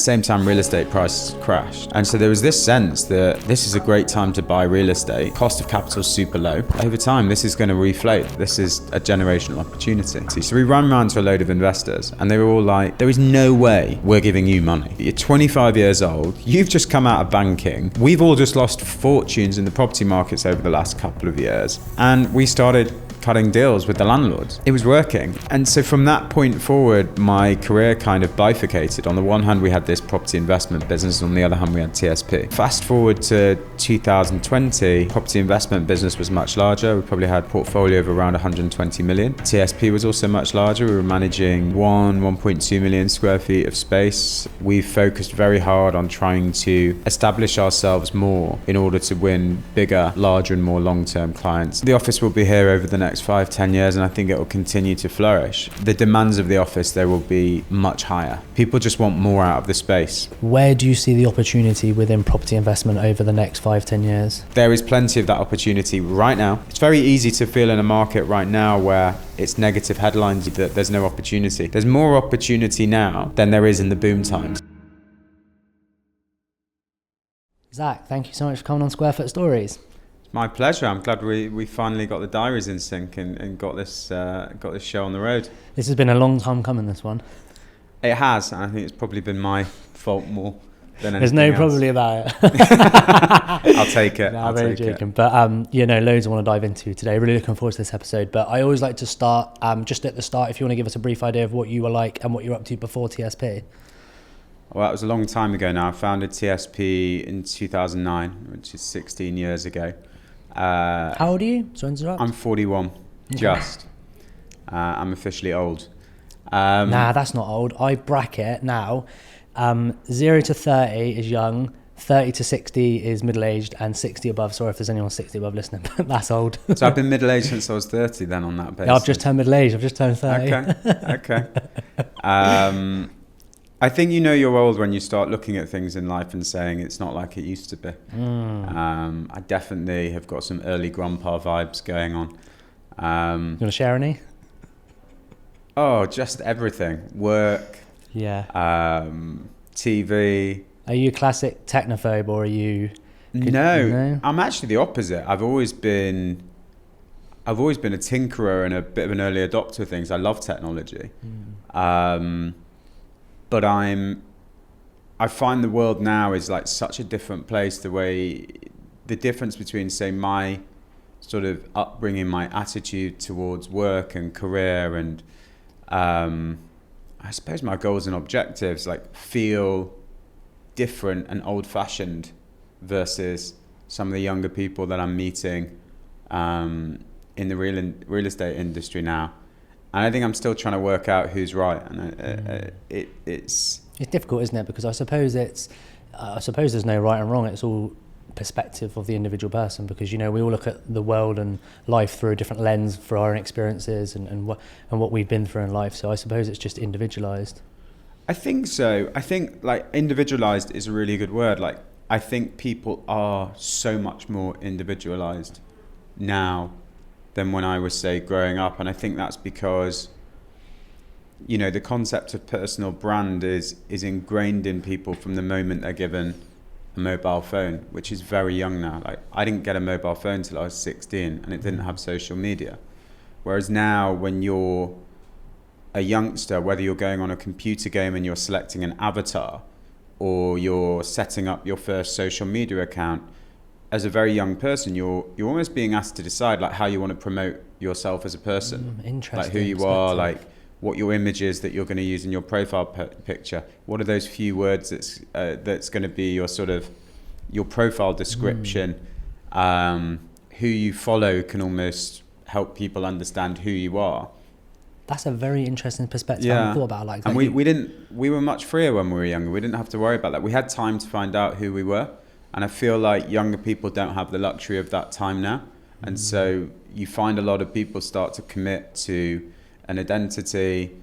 the same time, real estate prices crashed. And so there was this sense that this is a great time to buy real estate. Cost of capital is super low. Over time, this is going to reflate. This is a generational opportunity. So we ran around to a load of investors and they were all like, there is no way we're giving you money. You're 25 years old. You've just come out of banking. We've all just lost fortunes in the property markets over the last couple of years. And we started cutting deals with the landlords. It was working. And so from that point forward, my career kind of bifurcated. On the one hand, we had this property investment business. On the other hand, we had TSP. Fast forward to 2020, property investment business was much larger. We probably had a portfolio of around 120 million. TSP was also much larger. We were managing 1.2 million square feet of space. We focused very hard on trying to establish ourselves more in order to win bigger, larger and more long-term clients. The office will be here over the next 5-10 years, and I think it will continue to flourish. The demands of the office, they will be much higher. People just want more out of the space. Where do you see the opportunity within property investment over the next 5-10 years? There is plenty of that opportunity right now. It's very easy to feel in a market right now where it's negative headlines that there's no opportunity. There's more opportunity now than there is in the boom times. Zach, thank you so much for coming on SQFT-Stories. My pleasure. I'm glad we finally got the diaries in sync and got this show on the road. This has been a long time coming, this one. It has, and I think it's probably been my fault more than anything There's no else. probably about it. I'll take it. No, I'm really joking. But loads I want to dive into today. Really looking forward to this episode. But I always like to start just at the start. If you want to give us a brief idea of what you were like and what you're up to before TSP. Well, that was a long time ago now. I founded TSP in 2009, which is 16 years ago. How old are you? So interrupt. I'm 41, just. I'm officially old. Nah, that's not old. I bracket now. 0 to 30 is young, 30 to 60 is middle-aged, and 60 above. Sorry if there's anyone 60 above listening, but that's old. So I've been middle-aged since I was 30 then on that basis. Yeah, I've just turned middle-aged. I've just turned 30. Okay. I think you know you're old when you start looking at things in life and saying it's not like it used to be. I definitely have got some early grandpa vibes going on. You want to share any? Oh, just everything. Work. Yeah. TV. Are you a classic technophobe or are you... No, I'm actually the opposite. I've always been a tinkerer and a bit of an early adopter of things. I love technology. But I find the world now is like such a different place. The difference between, say, my sort of upbringing, my attitude towards work and career, and I suppose my goals and objectives like feel different and old-fashioned versus some of the younger people that I'm meeting in the real estate industry now. And I think I'm still trying to work out who's right, and it's difficult, isn't it? Because I suppose there's no right and wrong. It's all perspective of the individual person. Because we all look at the world and life through a different lens for our own experiences and what we've been through in life. So I suppose it's just individualized. I think so. I think like individualized is a really good word. Like I think people are so much more individualized now than when I was, say, growing up. And I think that's because, the concept of personal brand is ingrained in people from the moment they're given a mobile phone, which is very young now. Like I didn't get a mobile phone till I was 16 and it didn't have social media. Whereas now when you're a youngster, whether you're going on a computer game and you're selecting an avatar or you're setting up your first social media account, as a very young person, you're almost being asked to decide like how you want to promote yourself as a person. Interesting. Like who you are, like what your image is that you're going to use in your profile picture. What are those few words that's going to be your sort of your profile description? Who you follow can almost help people understand who you are. That's a very interesting perspective. Yeah. I haven't thought about it like that. And we were much freer when we were younger. We didn't have to worry about that. We had time to find out who we were. And I feel like younger people don't have the luxury of that time now. And so you find a lot of people start to commit to an identity,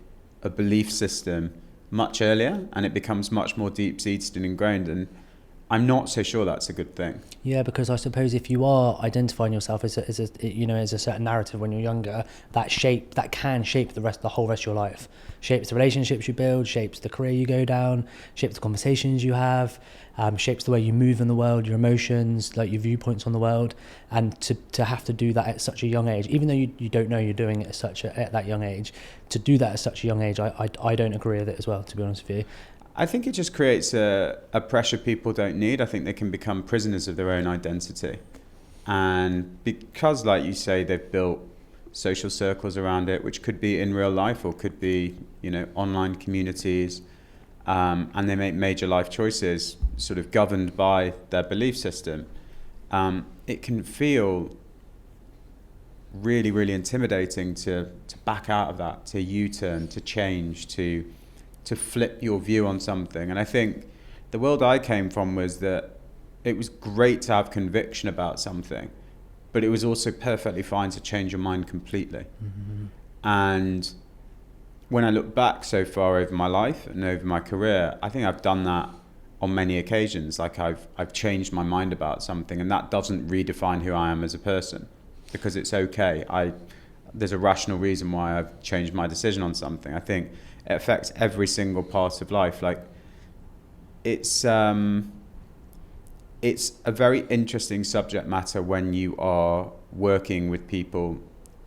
a belief system much earlier, and it becomes much more deep-seated and ingrained. And I'm not so sure that's a good thing. Yeah, because I suppose if you are identifying yourself as a certain narrative when you're younger, that can shape the whole rest of your life. Shapes the relationships you build, shapes the career you go down, shapes the conversations you have, shapes the way you move in the world, your emotions, like your viewpoints on the world. And to have to do that at such a young age, even though you don't know you're doing it at that young age, to do that at such a young age, I don't agree with it as well, to be honest with you. I think it just creates a pressure people don't need. I think they can become prisoners of their own identity. And because, like you say, they've built social circles around it, which could be in real life or could be, online communities, and they make major life choices sort of governed by their belief system, it can feel really, really intimidating to back out of that, to U-turn, to change, to flip your view on something. And I think the world I came from was that it was great to have conviction about something, but it was also perfectly fine to change your mind completely. Mm-hmm. And when I look back so far over my life and over my career, I think I've done that on many occasions. Like I've changed my mind about something, and that doesn't redefine who I am as a person, because it's okay. There's a rational reason why I've changed my decision on something. I think it affects every single part of life. Like it's a very interesting subject matter when you are working with people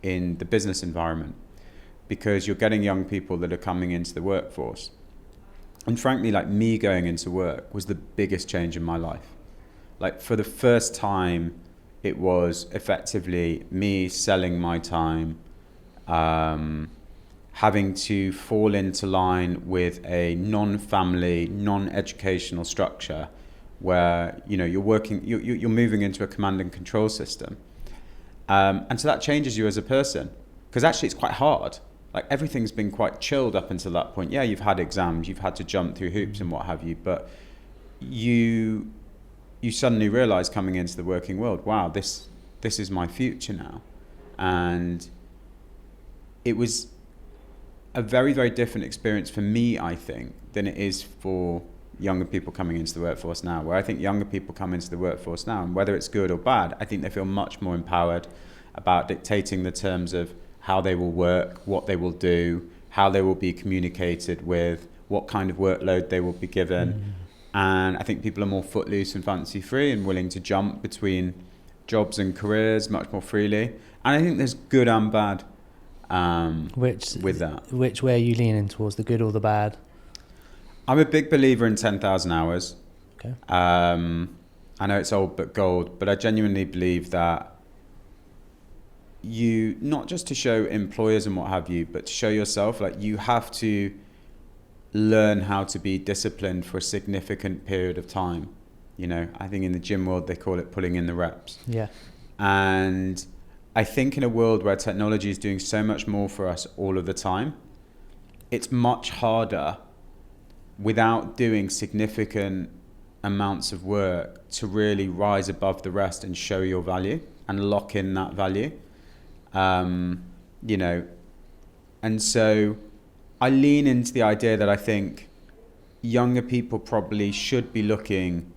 in the business environment, because you're getting young people that are coming into the workforce. And frankly, like me going into work was the biggest change in my life. Like for the first time, it was effectively me selling my time, having to fall into line with a non-family, non-educational structure where you're moving into a command and control system, and so that changes you as a person, because actually it's quite hard. Like everything's been quite chilled up until that point. Yeah, you've had exams, you've had to jump through hoops and what have you, but you suddenly realize coming into the working world, wow, this is my future now. And it was a very, very different experience for me, I think, than it is for younger people coming into the workforce now, where I think younger people come into the workforce now, and whether it's good or bad, I think they feel much more empowered about dictating the terms of how they will work, what they will do, how they will be communicated with, what kind of workload they will be given. And I think people are more footloose and fancy free and willing to jump between jobs and careers much more freely. And I think there's good and bad with that. Which way are you leaning towards, the good or the bad? I'm a big believer in 10,000 hours. Okay. I know it's old but gold, but I genuinely believe that you, not just to show employers and what have you, but to show yourself, like you have to learn how to be disciplined for a significant period of time. I think in the gym world, they call it pulling in the reps. Yeah. And I think in a world where technology is doing so much more for us all of the time, it's much harder without doing significant amounts of work to really rise above the rest and show your value and lock in that value. And so I lean into the idea that I think younger people probably should be looking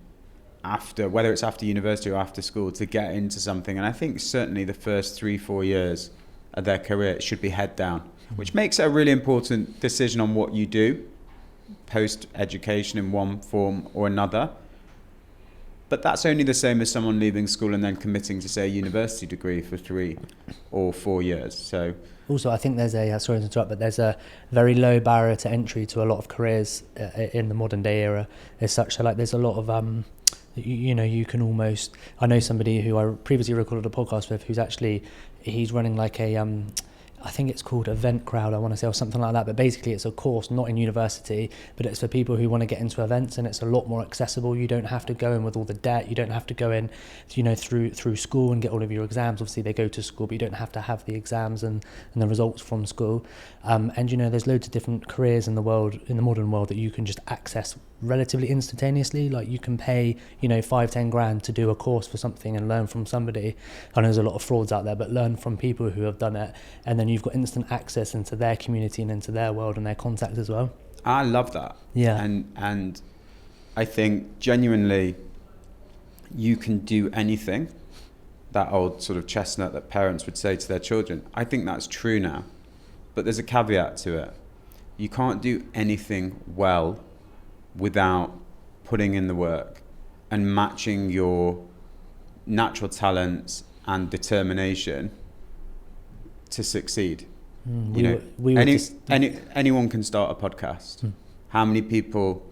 after, whether it's after university or after school, to get into something. And I think certainly the first 3-4 years of their career should be head down, which makes it a really important decision on what you do post-education in one form or another. But that's only the same as someone leaving school and then committing to, say, a university degree for 3 or 4 years. So also, I think there's sorry to interrupt, but there's a very low barrier to entry to a lot of careers in the modern day era. As such, so like there's a lot of you can almost. I know somebody who I previously recorded a podcast with, he's running like a I think it's called Event Crowd, I want to say, or something like that. But basically it's a course, not in university, but it's for people who want to get into events, and it's a lot more accessible. You don't have to go in with all the debt. You don't have to go in, through school and get all of your exams. Obviously they go to school, but you don't have to have the exams and the results from school. And there's loads of different careers in the modern world that you can just access relatively instantaneously. Like you can pay, 5-10 grand to do a course for something and learn from somebody. I know there's a lot of frauds out there, but learn from people who have done it, and then you've got instant access into their community and into their world and their contacts as well. I love that. Yeah. And I think genuinely you can do anything. That old sort of chestnut that parents would say to their children. I think that's true now, but there's a caveat to it. You can't do anything well without putting in the work and matching your natural talents and determination to succeed. Anyone can start a podcast. How many people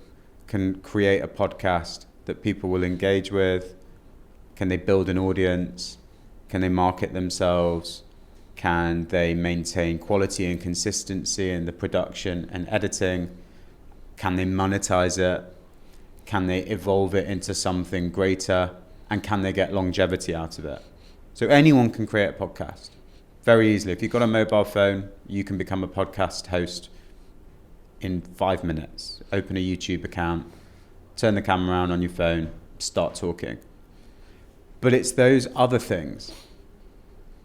can create a podcast that people will engage with? Can they build an audience? Can they market themselves? Can they maintain quality and consistency in the production and editing? Can they monetize it? Can they evolve it into something greater? And can they get longevity out of it? So anyone can create a podcast very easily. If you've got a mobile phone, you can become a podcast host in 5 minutes. Open a YouTube account, turn the camera on your phone, start talking. But it's those other things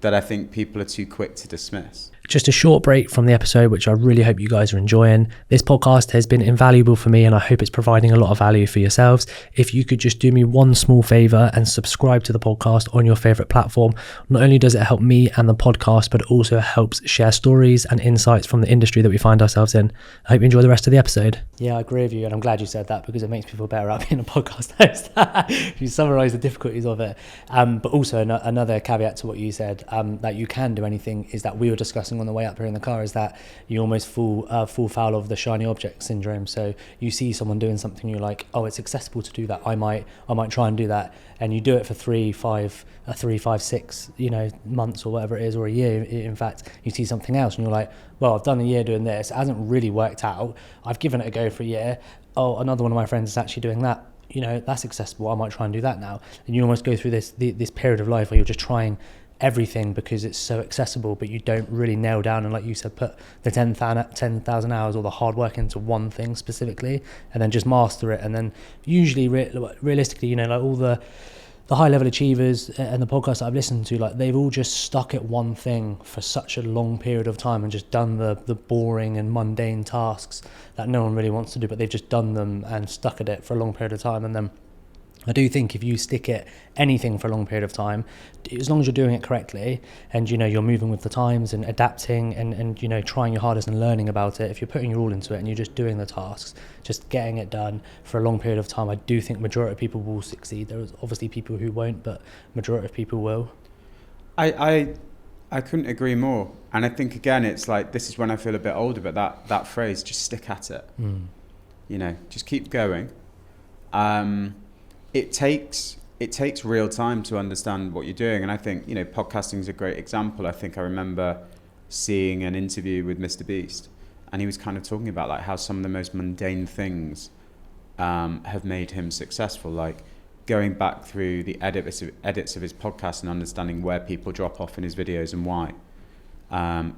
that I think people are too quick to dismiss. Just a short break from the episode, which I really hope you guys are enjoying. This podcast has been invaluable for me, and I hope it's providing a lot of value for yourselves. If you could just do me one small favor and subscribe to the podcast on your favorite platform, not only does it help me and the podcast, but it also helps share stories and insights from the industry that we find ourselves in. I hope you enjoy the rest of the episode. Yeah, I agree with you, and I'm glad you said that because it makes me feel better about being a podcast host. You summarise the difficulties of it. But also another caveat to what you said, that you can do anything, is that we were discussing on the way up here in the car, is that you almost fall foul of the shiny object syndrome. So you see someone doing something, you're like, oh, it's accessible to do that. I might try and do that, and you do it for 3, 5, 6, months or whatever it is, or a year. In fact, you see something else, and you're like, well, I've done a year doing this. It hasn't really worked out. I've given it a go for a year. Oh, another one of my friends is actually doing that. That's accessible. I might try and do that now. And you almost go through this period of life where you're just trying everything because it's so accessible, but you don't really nail down and, like you said, put the 10,000 hours or the hard work into one thing specifically, and then just master it. And then usually realistically, like all the high level achievers and the podcasts that I've listened to, like they've all just stuck at one thing for such a long period of time and just done the boring and mundane tasks that no one really wants to do, but they've just done them and stuck at it for a long period of time. And then I do think if you stick at anything for a long period of time, as long as you're doing it correctly and you're moving with the times and adapting and trying your hardest and learning about it, if you're putting your all into it and you're just doing the tasks, just getting it done for a long period of time, I do think majority of people will succeed. There's obviously people who won't, but majority of people will. I couldn't agree more. And I think, again, it's like, this is when I feel a bit older, but that phrase, just stick at it. Just keep going. It takes real time to understand what you're doing. And I think, podcasting is a great example. I think I remember seeing an interview with Mr. Beast, and he was kind of talking about like how some of the most mundane things have made him successful, like going back through the edits of his podcast and understanding where people drop off in his videos and why.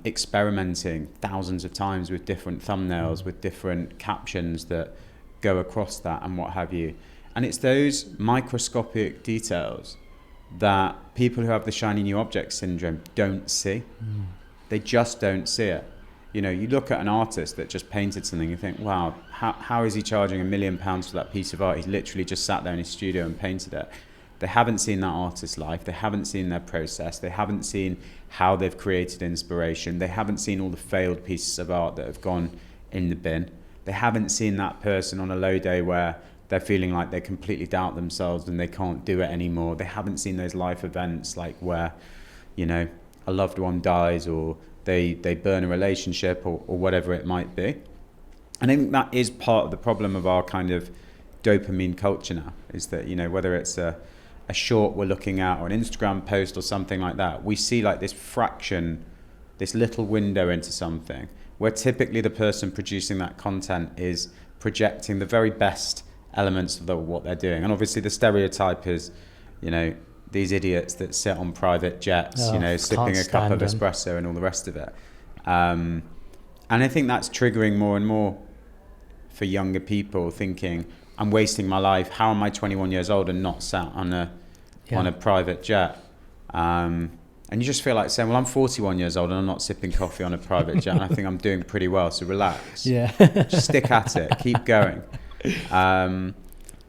Experimenting thousands of times with different thumbnails, with different captions that go across that and what have you. And it's those microscopic details that people who have the shiny new object syndrome don't see. They just don't see it. You look at an artist that just painted something, you think, wow, how is he charging £1 million for that piece of art? He's literally just sat there in his studio and painted it. They haven't seen that artist's life. They haven't seen their process. They haven't seen how they've created inspiration. They haven't seen all the failed pieces of art that have gone in the bin. They haven't seen that person on a low day where they're feeling like they completely doubt themselves and they can't do it anymore. They haven't seen those life events like where, a loved one dies or they burn a relationship or whatever it might be. And I think that is part of the problem of our kind of dopamine culture now, is that, whether it's a short we're looking at or an Instagram post or something like that, we see like this fraction, this little window into something where typically the person producing that content is projecting the very best elements of what they're doing. And obviously the stereotype is, these idiots that sit on private jets, sipping a cup of espresso and all the rest of it. And I think that's triggering more and more for younger people, thinking, I'm wasting my life. How am I 21 years old and not sat on a private jet? And you just feel like saying, well, I'm 41 years old and I'm not sipping coffee on a private jet. And I think I'm doing pretty well, so relax. Yeah. Just stick at it, keep going.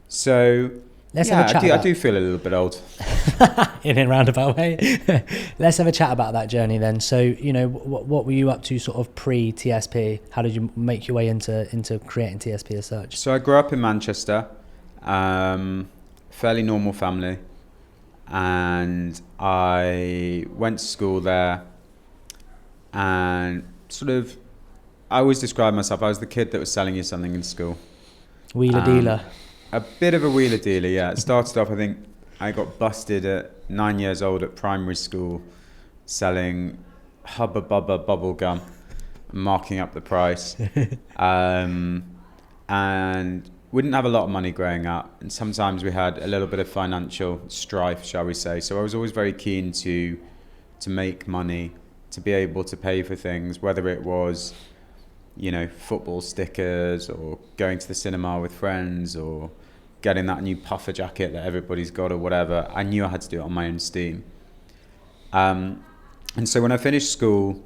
So Let's have a chat I do feel a little bit old. In a roundabout way. Let's have a chat about that journey then. So, you know, what were you up to sort of pre-TSP? How did you make your way into creating TSP as such? So I grew up in Manchester, fairly normal family, and I went to school there, and I always describe myself, I was the kid that was selling you something in school. Wheeler dealer. A bit of a wheeler dealer, yeah. It started off, I think, I got busted at 9 years old at primary school selling Hubba Bubba bubble gum, marking up the price. And we didn't have a lot of money growing up. And sometimes we had a little bit of financial strife, shall we say. So I was always very keen to make money, to be able to pay for things, whether it was, you know, football stickers or going to the cinema with friends or getting that new puffer jacket that everybody's got or whatever. I knew I had to do it on my own steam. And so when I finished school,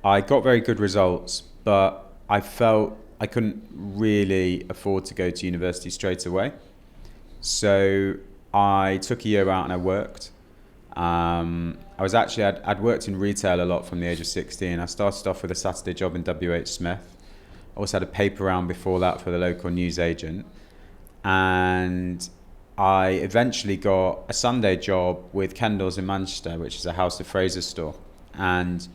I got very good results, but I felt I couldn't really afford to go to university straight away. So I took a year out and I worked. I'd worked in retail a lot from the age of 16. I started off with a Saturday job in WH Smith. I also had a paper round before that for the local newsagent. And I eventually got a Sunday job with Kendall's in Manchester, which is a House of Fraser store. And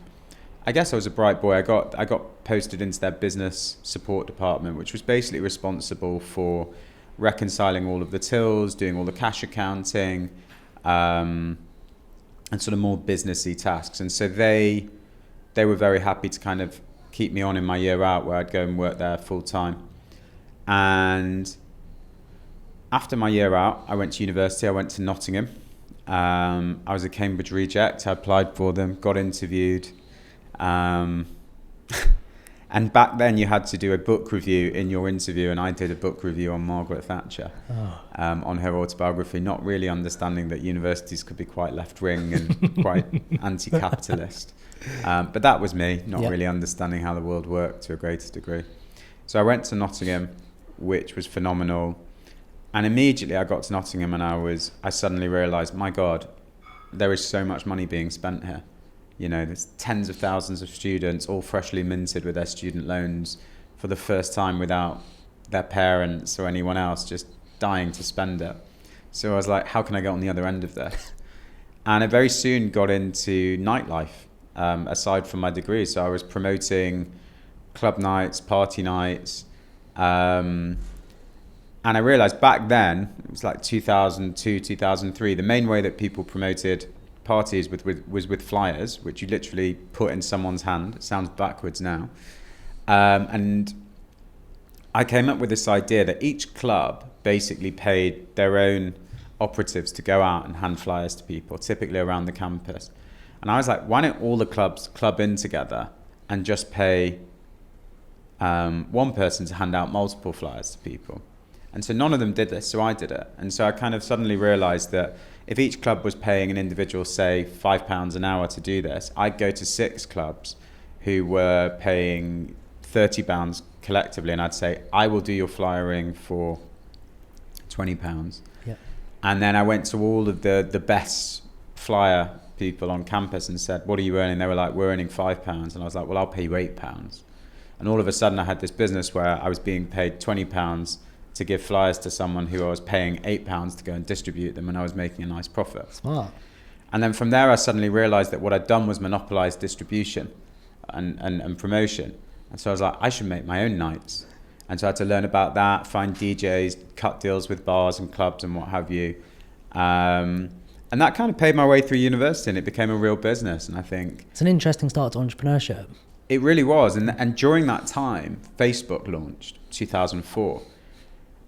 I guess I was a bright boy. I got posted into their business support department, which was basically responsible for reconciling all of the tills, doing all the cash accounting, and sort of more businessy tasks. And so they were very happy to kind of keep me on in my year out, where I'd go and work there full time. And after my year out, I went to university. I went to Nottingham. I was a Cambridge reject. I applied for them, got interviewed. And back then you had to do a book review in your interview, and I did a book review on Margaret Thatcher, on her autobiography, not really understanding that universities could be quite left-wing and quite anti-capitalist. But that was me, not really understanding how the world worked to a greater degree. So I went to Nottingham, which was phenomenal. And immediately I got to Nottingham and I suddenly realised, my God, there is so much money being spent here. You know, there's tens of thousands of students, all freshly minted with their student loans for the first time without their parents or anyone else, just dying to spend it. So I was like, how can I get on the other end of this? And I very soon got into nightlife, aside from my degree. So I was promoting club nights, party nights. And I realized back then, it was like 2002, 2003, the main way that people promoted parties was with flyers, which you literally put in someone's hand. It sounds backwards now. And I came up with this idea that each club basically paid their own operatives to go out and hand flyers to people, typically around the campus. And I was like, why don't all the clubs club in together and just pay one person to hand out multiple flyers to people? And so none of them did this, so I did it. And so I kind of suddenly realized that if each club was paying an individual, say, £5 an hour to do this, I'd go to 6 clubs who were paying £30 collectively, and I'd say, I will do your flyering for £20. Yep. And then I went to all of the best flyer people on campus and said, what are you earning? They were like, we're earning £5. And I was like, well, I'll pay you £8. And all of a sudden I had this business where I was being paid £20 to give flyers to someone who I was paying £8 to go and distribute them, and I was making a nice profit. Smart. And then from there I suddenly realized that what I'd done was monopolize distribution and promotion. And so I was like, I should make my own nights. And so I had to learn about that, find DJs, cut deals with bars and clubs and what have you. And that kind of paid my way through university, and it became a real business. And I think it's an interesting start to entrepreneurship. It really was. And during that time, Facebook launched, 2004.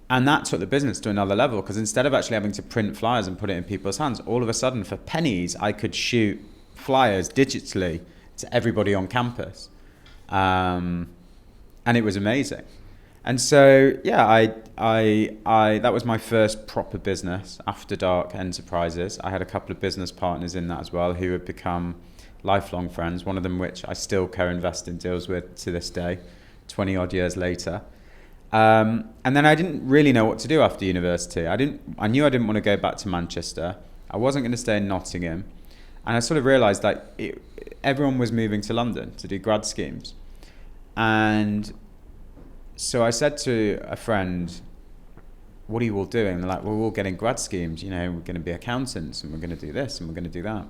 And that took the business to another level, because instead of actually having to print flyers and put it in people's hands, all of a sudden for pennies, I could shoot flyers digitally to everybody on campus. And it was amazing. And so, yeah, I that was my first proper business, After Dark Enterprises. I had a couple of business partners in that as well who had become lifelong friends, one of them which I still co-invest in deals with to this day, 20 odd years later. And then I didn't really know what to do after university. I knew I didn't want to go back to Manchester. I wasn't going to stay in Nottingham. And I sort of realised that everyone was moving to London to do grad schemes. And so I said to a friend, what are you all doing? And they're like, well, we're all getting grad schemes. You know, we're going to be accountants and we're going to do this and we're going to do that.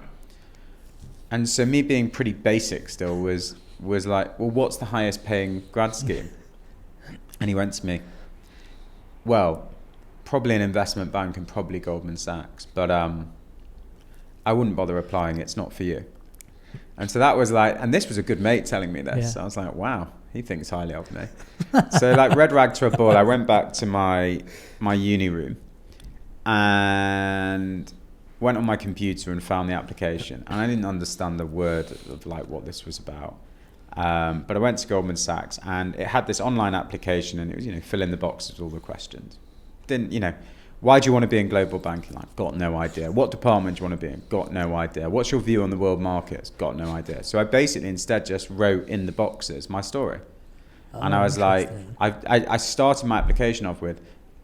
And so me being pretty basic still was like, well, what's the highest paying grad scheme? And he went to me, well, probably an investment bank and probably Goldman Sachs, but I wouldn't bother applying. It's not for you. And so that was like, and this was a good mate telling me this. Yeah. I was like, wow, he thinks highly of me. So like red rag to a bull, I went back to my uni room and went on my computer and found the application. And I didn't understand the word of like what this was about. But I went to Goldman Sachs and it had this online application and it was, you know, fill in the boxes with all the questions. Didn't, you know, why do you want to be in global banking? Like, got no idea. What department do you want to be in? Got no idea. What's your view on the world markets? Got no idea. So I basically instead just wrote in the boxes my story. And I was like, I started my application off with,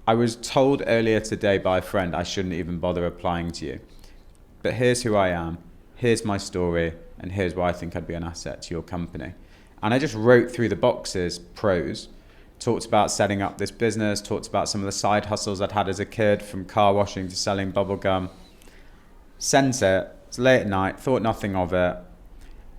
I was told earlier today by a friend I shouldn't even bother applying to you. But here's who I am, here's my story, and here's why I think I'd be an asset to your company. And I just wrote through the boxes, pros, talked about setting up this business, talked about some of the side hustles I'd had as a kid, from car washing to selling bubble gum. Sent it, it's late at night, thought nothing of it.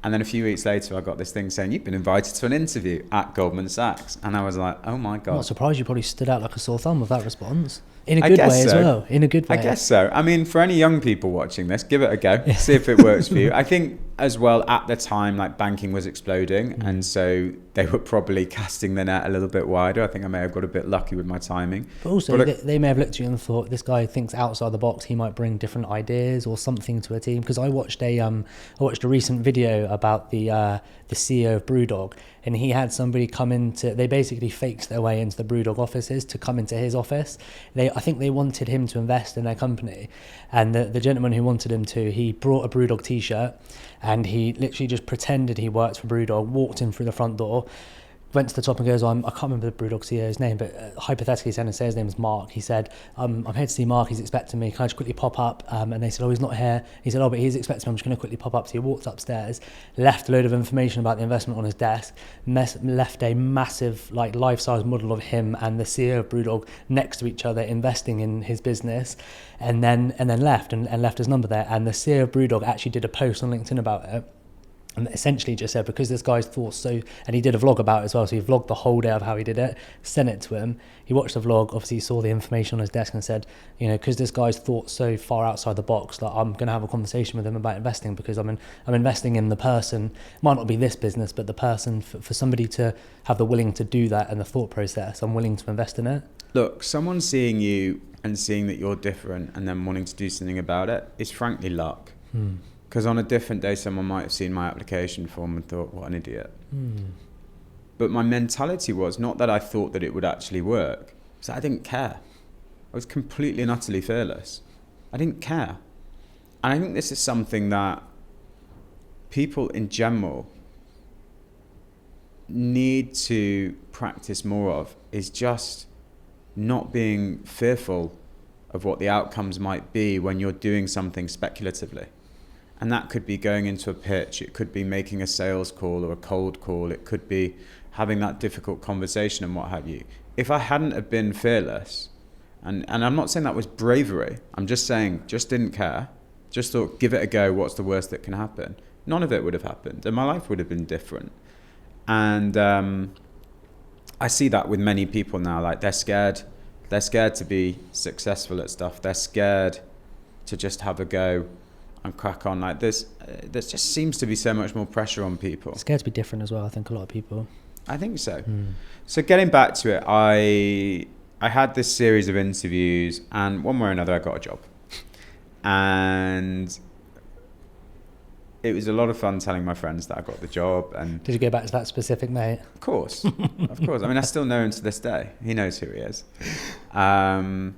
And then a few weeks later, I got this thing saying, you've been invited to an interview at Goldman Sachs. And I was like, oh my God. I'm not surprised you probably stood out like a sore thumb with that response. In a good way as well. In a good way. I guess so. I mean, for any young people watching this, give it a go. See if it works for you. I think as well, at the time, like banking was exploding. And so they were probably casting the net a little bit wider. I think I may have got a bit lucky with my timing. But also, they may have looked at you and thought, this guy thinks outside the box. He might bring different ideas or something to a team. Because I watched a recent video about the CEO of Brewdog. And he had somebody come into, they basically faked their way into the Brewdog offices to come into his office. I think they wanted him to invest in their company. And the gentleman who wanted him to, he brought a Brewdog t-shirt and he literally just pretended he worked for Brewdog, walked in through the front door, went to the top and goes, I can't remember the Brewdog CEO's name, but hypothetically saying his name is Mark. He said, I'm here to see Mark, he's expecting me, can I just quickly pop up? And they said, oh, he's not here. He said, oh, but he's expecting me, I'm just going to quickly pop up. So he walked upstairs, left a load of information about the investment on his desk, left a massive like life-size model of him and the CEO of Brewdog next to each other investing in his business, and then left and left his number there. And the CEO of Brewdog actually did a post on LinkedIn about it. And essentially just said, because this guy's thought so, and he did a vlog about it as well, so he vlogged the whole day of how he did it, sent it to him. He watched the vlog, obviously saw the information on his desk and said, you know, because this guy's thought so far outside the box, like I'm going to have a conversation with him about investing, because I'm investing in the person, might not be this business, but the person, for somebody to have the willing to do that and the thought process, I'm willing to invest in it. Look, someone seeing you and seeing that you're different and then wanting to do something about it is frankly luck. Because on a different day, someone might have seen my application form and thought, what an idiot. But my mentality was not that I thought that it would actually work. So I didn't care. I was completely and utterly fearless. I didn't care. And I think this is something that people in general need to practice more of, is just not being fearful of what the outcomes might be when you're doing something speculatively. And that could be going into a pitch, it could be making a sales call or a cold call, it could be having that difficult conversation and what have you. If I hadn't have been fearless, and I'm not saying that was bravery, I'm just saying just didn't care, just thought give it a go, what's the worst that can happen? None of it would have happened and my life would have been different. And I see that with many people now, like they're scared to be successful at stuff, they're scared to just have a go and crack on. Like there just seems to be so much more pressure on people. Scared to be different as well, I think a lot of people. I think so. So getting back to it, I had this series of interviews and one way or another I got a job. And it was a lot of fun telling my friends that I got the job. And did you go back to that specific mate? Of course. Of course. I mean, I still know him to this day. He knows who he is. And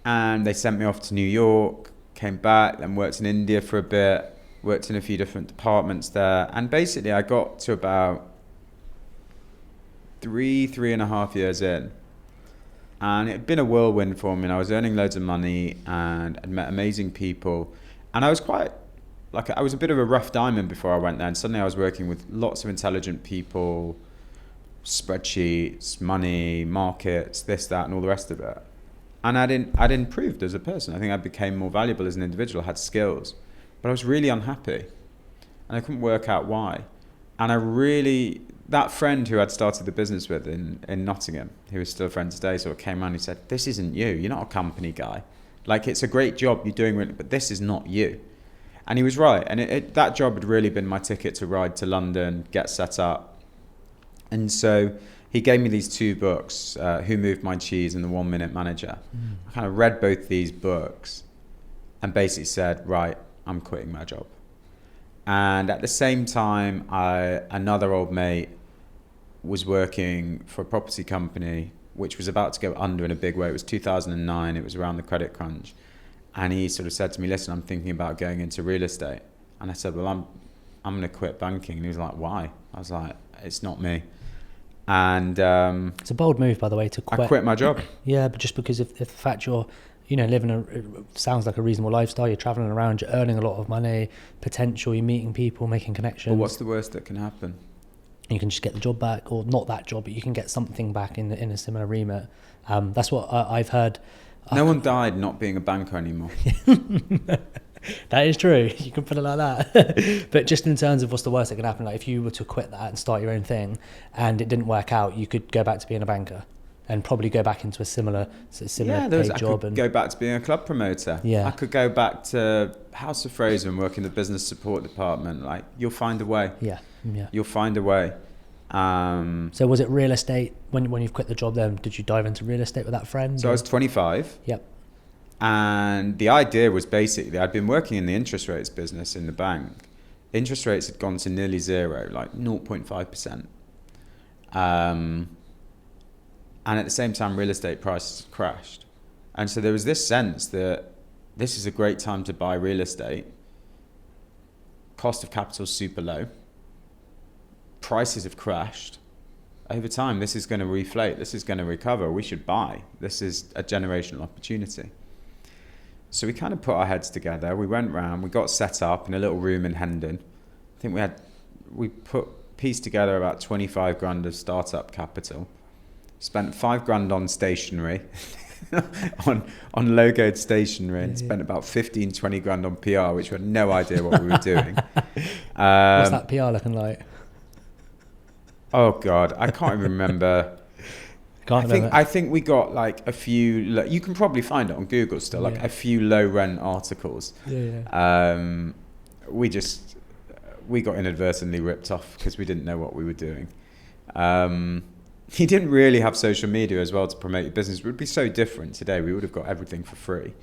they sent me off to New York. Came back, then worked in India for a bit, worked in a few different departments there. And basically I got to about three and a half years in, and it had been a whirlwind for me, and I was earning loads of money and I'd met amazing people, and I was I was a bit of a rough diamond before I went there, and suddenly I was working with lots of intelligent people, spreadsheets, money, markets, this, that, and all the rest of it. And I'd improved as a person. I think I became more valuable as an individual, I had skills, but I was really unhappy and I couldn't work out why. And that friend who I'd started the business with in Nottingham, who is still a friend today, sort of came around and he said, this isn't you. You're not a company guy. Like, it's a great job you're doing, but this is not you. And he was right. And that job had really been my ticket to ride to London, get set up. And so he gave me these two books, Who Moved My Cheese and The 1 Minute Manager. I kind of read both these books and basically said, right, I'm quitting my job. And at the same time, another old mate was working for a property company which was about to go under in a big way. It was 2009. It was around the credit crunch. And he sort of said to me, listen, I'm thinking about going into real estate. And I said, well, I'm going to quit banking. And he was like, why? I was like, it's not me. And it's a bold move, by the way, to quit. I quit my job. Yeah, but just because of the fact you're, living it sounds like a reasonable lifestyle. You're traveling around, you're earning a lot of money, potential, you're meeting people, making connections. But what's the worst that can happen? You can just get the job back, or not that job, but you can get something back in a similar remit. That's what I've heard. No one died not being a banker anymore. That is true. You can put it like that. But just in terms of what's the worst that can happen, like if you were to quit that and start your own thing and it didn't work out, you could go back to being a banker and probably go back into a similar paid job. I could go back to being a club promoter. Yeah. I could go back to House of Fraser and work in the business support department. Like, you'll find a way. Yeah. You'll find a way. So was it real estate when you've quit the job then? Did you dive into real estate with that friend? So I was 25. Yep. And the idea was basically, I'd been working in the interest rates business in the bank. Interest rates had gone to nearly zero, like 0.5%. And at the same time, real estate prices crashed. And so there was this sense that this is a great time to buy real estate. Cost of capital is super low. Prices have crashed. Over time, this is going to reflate. This is going to recover. We should buy. This is a generational opportunity. So we kind of put our heads together. We went round. We got set up in a little room in Hendon. I think we pieced together about 25 grand of startup capital. Spent 5 grand on stationery, on logoed stationery, and spent about 15-20 grand on PR, which we had no idea what we were doing. What's that PR looking like? Oh God, I can't even remember. I think we got like a few. You can probably find it on Google still, like a few low rent articles. We got inadvertently ripped off because we didn't know what we were doing. You didn't really have social media as well to promote your business. It would be so different today. We would have got everything for free.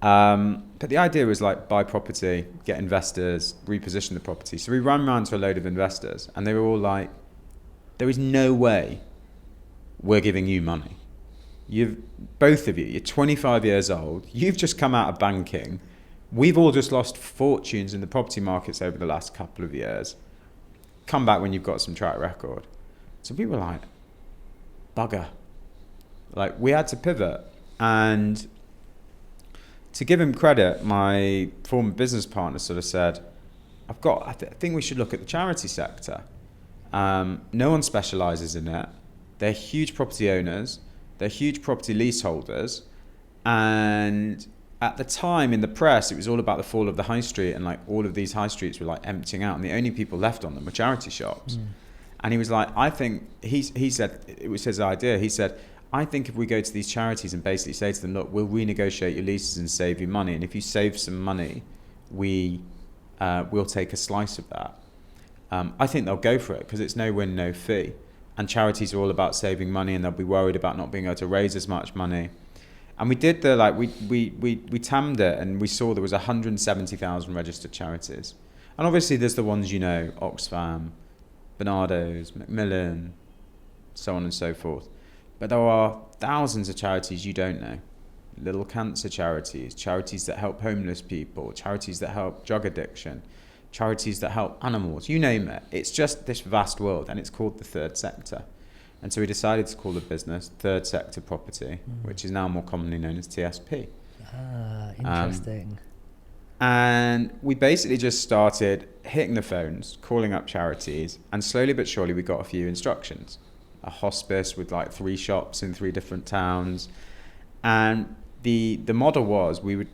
But the idea was like buy property, get investors, reposition the property. So we ran around to a load of investors and they were all like, there is no way we're giving you money. Both of you, you're 25 years old. You've just come out of banking. We've all just lost fortunes in the property markets over the last couple of years. Come back when you've got some track record. So we were like, bugger. Like, we had to pivot. And to give him credit, my former business partner sort of said, I think we should look at the charity sector. No one specialises in it. They're huge property owners. They're huge property leaseholders. And at the time in the press, it was all about the fall of the high street, and like all of these high streets were like emptying out, and the only people left on them were charity shops. And he was like, I think, he said, it was his idea. He said, I think if we go to these charities and basically say to them, look, we'll renegotiate your leases and save you money. And if you save some money, we'll take a slice of that. I think they'll go for it because it's no win, no fee. And charities are all about saving money, and they'll be worried about not being able to raise as much money. And we did we tammed it, and we saw there was 170,000 registered charities. And obviously there's the ones, Oxfam, Barnardo's, Macmillan, so on and so forth. But there are thousands of charities you don't know. Little cancer charities, charities that help homeless people, charities that help drug addiction, charities that help animals, you name it. It's just this vast world, and it's called the third sector. And so we decided to call the business Third Sector Property, which is now more commonly known as TSP. Interesting. And we basically just started hitting the phones, calling up charities, and slowly but surely we got a few instructions. A hospice with like 3 shops in 3 different towns. And the model was we would,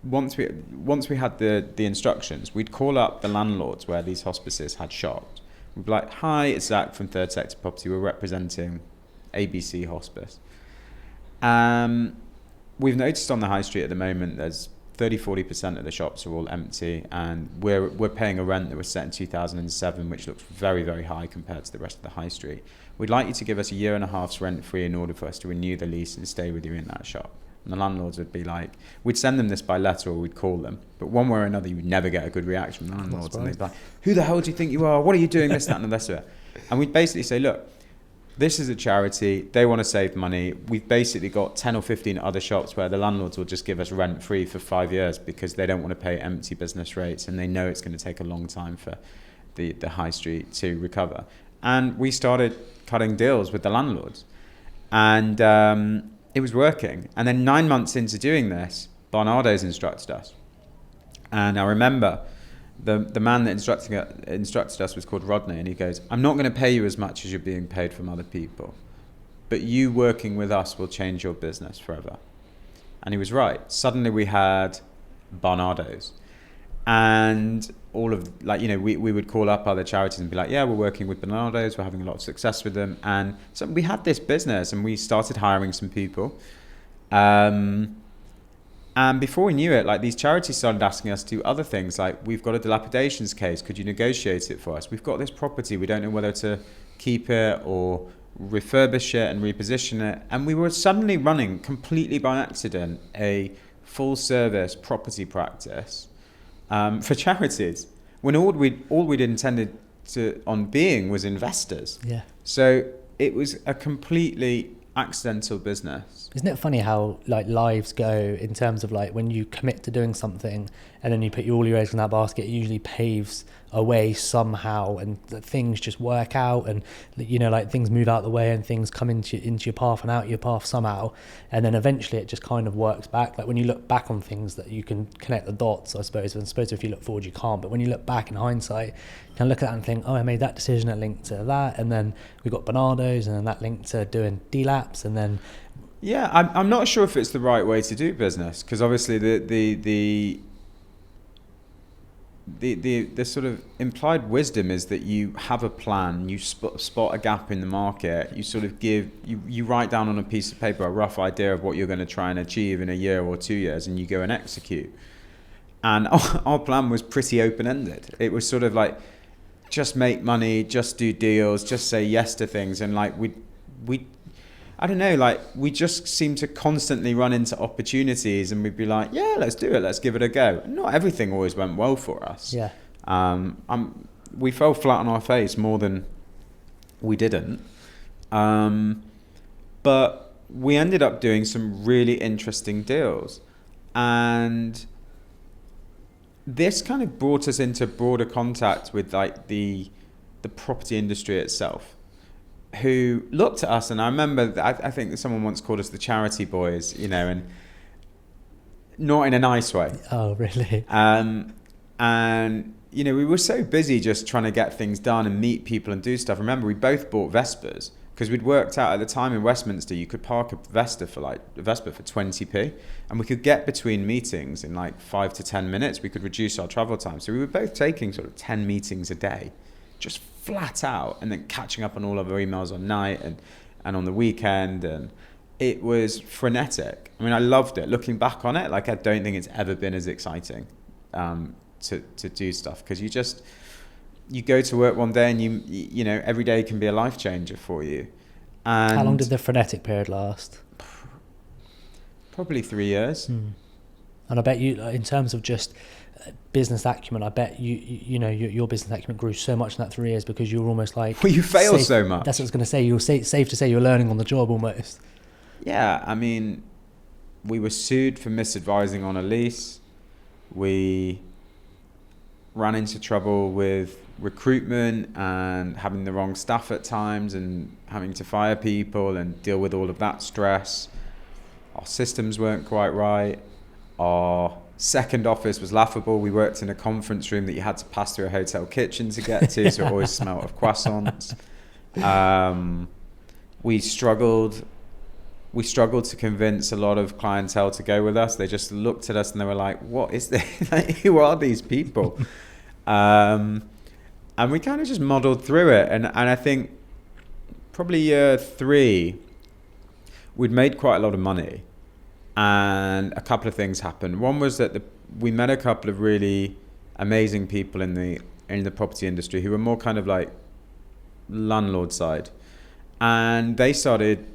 once we had the instructions, we'd call up the landlords where these hospices had shops. We'd be like, hi, it's Zac from Third Sector Property. We're representing ABC Hospice. We've noticed on the high street at the moment, there's 30-40% of the shops are all empty, and we're paying a rent that was set in 2007, which looks very, very high compared to the rest of the high street. We'd like you to give us a year and a half's rent free in order for us to renew the lease and stay with you in that shop. And the landlords would be like, we'd send them this by letter or we'd call them, but one way or another you would never get a good reaction from the landlords. And they'd be like, who the hell do you think you are? What are you doing? This, that and the rest of it. And we'd basically say, look, this is a charity, they want to save money. We've basically got 10 or 15 other shops where the landlords will just give us rent free for 5 years because they don't want to pay empty business rates, and they know it's going to take a long time for the high street to recover. And we started cutting deals with the landlords, and it was working. And then 9 months into doing this, Barnardo's instructed us. And I remember the man that instructed us was called Rodney, and he goes, I'm not going to pay you as much as you're being paid from other people, but you working with us will change your business forever. And he was right. Suddenly we had Barnardo's, and all of, like, you know, we would call up other charities and be like, yeah, we're working with Barnardo's, we're having a lot of success with them. And so we had this business, and we started hiring some people. And before we knew it, like, these charities started asking us to do other things, like, we've got a dilapidations case, could you negotiate it for us? We've got this property, we don't know whether to keep it or refurbish it and reposition it. And we were suddenly running, completely by accident, a full service property practice for charities, when all we'd intended on being was investors. Yeah. So it was a completely accidental business. Isn't it funny how, like, lives go in terms of, like, when you commit to doing something and then you put all your eggs in that basket, it usually paves a way somehow, and things just work out, and, you know, like, things move out the way and things come into your path and out your path somehow, and then eventually it just kind of works back. Like, when you look back on things, that you can connect the dots, I suppose. And I suppose if you look forward you can't, but when you look back in hindsight, you can look at that and think, oh, I made that decision that linked to that, and then we got Barnardo's, and then that linked to doing D-Laps, and then... Yeah, I'm not sure if it's the right way to do business, because obviously the sort of implied wisdom is that you have a plan, you spot a gap in the market, you sort of you write down on a piece of paper a rough idea of what you're going to try and achieve in a year or 2 years, and you go and execute. And our plan was pretty open-ended. It was sort of like, just make money, just do deals, just say yes to things, and like we I don't know, like, we just seem to constantly run into opportunities, and we'd be like, yeah, let's do it, let's give it a go. And not everything always went well for us. Yeah. We fell flat on our face more than we didn't. But we ended up doing some really interesting deals. And this kind of brought us into broader contact with, like, the property industry itself, who looked at us. And I remember, I think that someone once called us the charity boys, you know, and not in a nice way. Oh, really? And, you know, we were so busy just trying to get things done and meet people and do stuff. Remember, we both bought Vespers, because we'd worked out at the time in Westminster, you could park a Vespa for 20p, and we could get between meetings in like 5 to 10 minutes. We could reduce our travel time. So we were both taking sort of 10 meetings a day, just flat out, and then catching up on all of our emails on night and on the weekend, and it was frenetic. I mean, I loved it. Looking back on it, like, I don't think it's ever been as exciting to do stuff, because you go to work one day and you know, every day can be a life changer for you. And how long did the frenetic period last? Probably 3 years. And I bet you, in terms of just business acumen, I bet you know your business acumen grew so much in that 3 years, because you were almost like, well, you failed so much. That's what I was going to say. You were safe to say you were learning on the job almost. Yeah, I mean, we were sued for misadvising on a lease. We ran into trouble with recruitment and having the wrong staff at times and having to fire people and deal with all of that stress. Our systems weren't quite right. Our second office was laughable. We worked in a conference room that you had to pass through a hotel kitchen to get to, so it always smelled of croissants. We struggled to convince a lot of clientele to go with us. They just looked at us and they were like, what is this? Like, who are these people? And we kind of just modeled through it. And I think probably year 3, we'd made quite a lot of money. And a couple of things happened. One was that we met a couple of really amazing people in the property industry who were more kind of like landlord side. And they started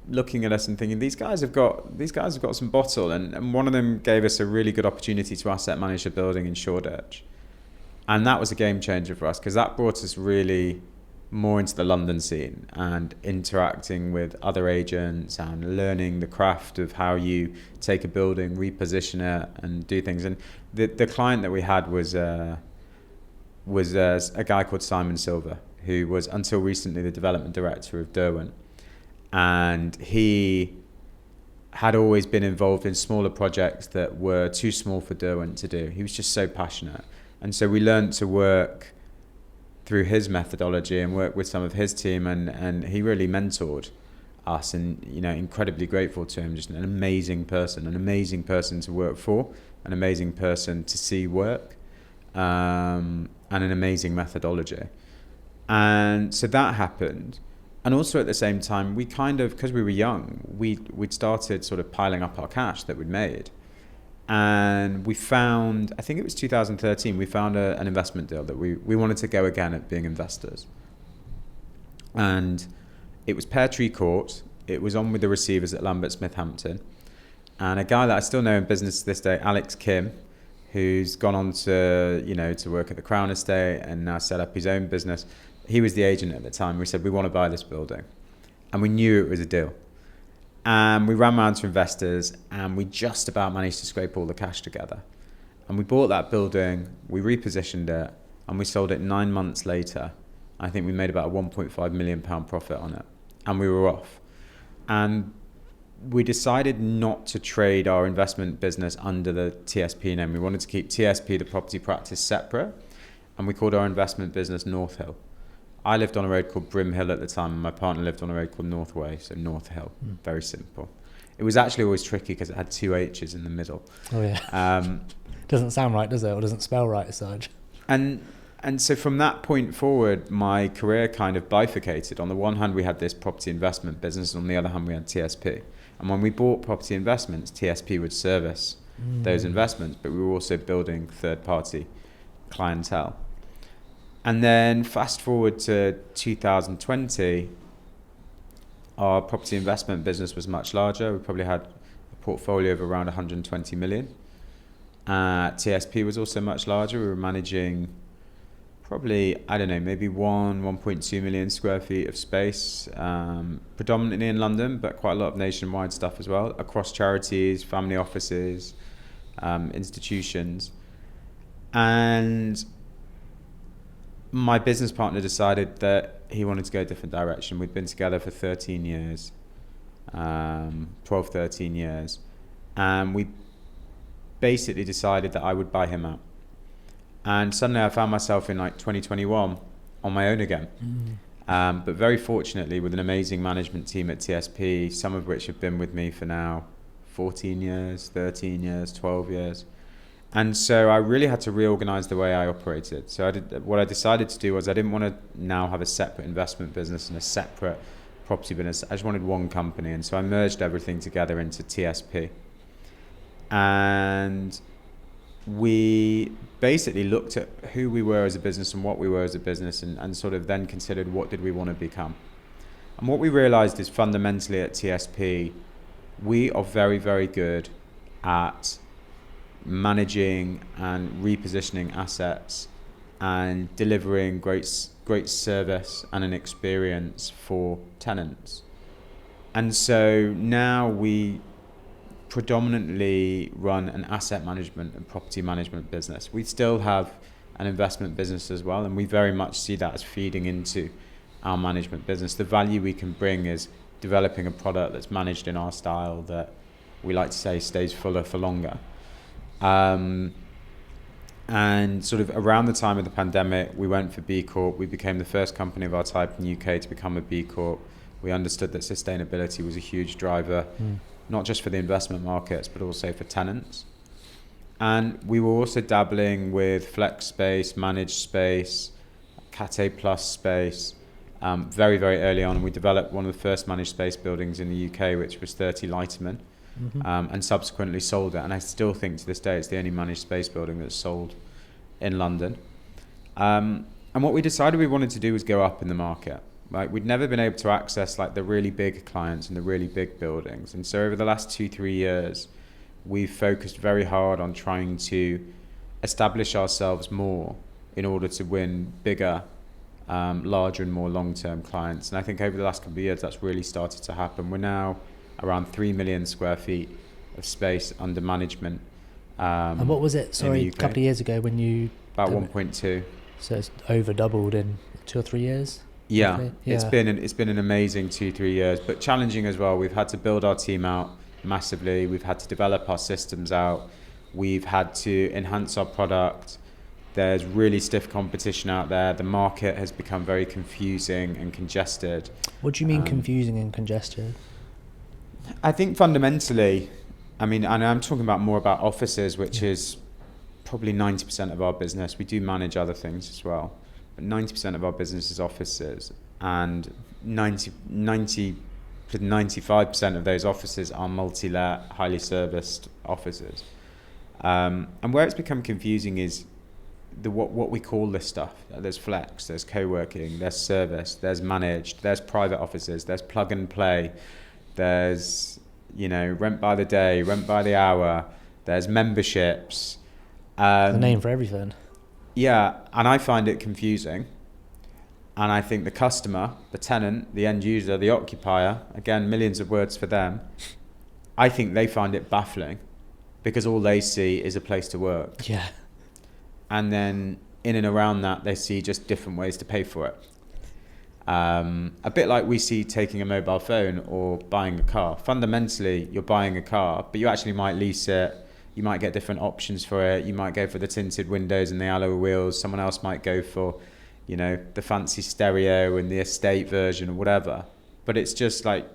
looking at us and thinking, these guys have got some bottle. And one of them gave us a really good opportunity to asset manage a building in Shoreditch. And that was a game changer for us, because that brought us really more into the London scene and interacting with other agents and learning the craft of how you take a building, reposition it and do things. And the client that we had was a guy called Simon Silver, who was until recently the development director of Derwent. And he had always been involved in smaller projects that were too small for Derwent to do. He was just so passionate. And so we learned to work through his methodology and work with some of his team, and he really mentored us, and incredibly grateful to him. Just an amazing person to work for, an amazing person to see work, and an amazing methodology. And so that happened. And also at the same time, we kind of, because we were young, we'd started sort of piling up our cash that we'd made. And we found, I think it was 2013, we found an investment deal that we wanted to go again at being investors. And it was Pear Tree Court. It was on with the receivers at Lambert Smith Hampton. And a guy that I still know in business to this day, Alex Kim, who's gone on to work at the Crown Estate and now set up his own business. He was the agent at the time. We said, we want to buy this building. And we knew it was a deal. And we ran around to investors, and we just about managed to scrape all the cash together. And we bought that building, we repositioned it, and we sold it 9 months later. I think we made about a £1.5 million profit on it. And we were off. And we decided not to trade our investment business under the TSP name. We wanted to keep TSP, the property practice, separate. And we called our investment business North Hill. I lived on a road called Brim Hill at the time, and my partner lived on a road called Northway, so North Hill. Very simple. It was actually always tricky because it had 2 H's in the middle. Oh yeah. Doesn't sound right, does it? Or doesn't spell right as such. And so from that point forward, my career kind of bifurcated. On the one hand, we had this property investment business, and on the other hand, we had TSP. And when we bought property investments, TSP would service those investments, but we were also building third-party clientele. And then fast forward to 2020, our property investment business was much larger. We probably had a portfolio of around 120 million. TSP was also much larger. We were managing probably, maybe 1.2 million square feet of space, predominantly in London, but quite a lot of nationwide stuff as well, across charities, family offices, institutions. And my business partner decided that he wanted to go a different direction. We'd been together for 13 years, 13 years. And we basically decided that I would buy him out. And suddenly I found myself in 2021 on my own again. But very fortunately with an amazing management team at TSP, some of which have been with me for now 14 years, 13 years, 12 years. And so I really had to reorganize the way I operated. So what I decided to do was I didn't want to now have a separate investment business and a separate property business. I just wanted one company. And so I merged everything together into TSP. And we basically looked at who we were as a business and what we were as a business, and sort of then considered what did we want to become. And what we realized is fundamentally at TSP, we are very, very good at managing and repositioning assets and delivering great service and an experience for tenants. And so now we predominantly run an asset management and property management business. We still have an investment business as well, and we very much see that as feeding into our management business. The value we can bring is developing a product that's managed in our style that we like to say stays fuller for longer. And sort of around the time of the pandemic, we went for B-Corp. We became the first company of our type in the UK to become a B-Corp. We understood that sustainability was a huge driver, not just for the investment markets, but also for tenants. And we were also dabbling with flex space, managed space, Cat A plus space, very, very early on. We developed one of the first managed space buildings in the UK, which was 30 Lighterman. And subsequently sold it, and I still think to this day it's the only managed space building that's sold in London. And what we decided we wanted to do was go up in the market. Like, we'd never been able to access like the really big clients and the really big buildings, and so over the last 2-3 years we've focused very hard on trying to establish ourselves more in order to win bigger, larger and more long-term clients. And I think over the last couple of years that's really started to happen. We're now around 3 million square feet of space under management. And what was it, sorry, a couple of years ago when you... About 1.2. So it's over doubled in 2 or 3 years? Yeah. It's been an amazing 2-3 years, but challenging as well. We've had to build our team out massively. We've had to develop our systems out. We've had to enhance our product. There's really stiff competition out there. The market has become very confusing and congested. What do you mean confusing and congested? I think fundamentally, I mean, and I'm talking about more about offices, which is probably 90% of our business. We do manage other things as well, but 90% of our business is offices, and 90 to 95% of those offices are multi-let, highly serviced offices. And where it's become confusing is what we call this stuff. There's flex, there's co-working, there's service, there's managed, there's private offices, there's plug and play. There's, rent by the day, rent by the hour. There's memberships. The name for everything. Yeah, and I find it confusing. And I think the customer, the tenant, the end user, the occupier, again, millions of words for them, I think they find it baffling because all they see is a place to work. Yeah. And then in and around that, they see just different ways to pay for it. A bit like we see taking a mobile phone or buying a car. Fundamentally, you're buying a car, but you actually might lease it. You might get different options for it. You might go for the tinted windows and the alloy wheels. Someone else might go for, the fancy stereo and the estate version or whatever. But it's just like,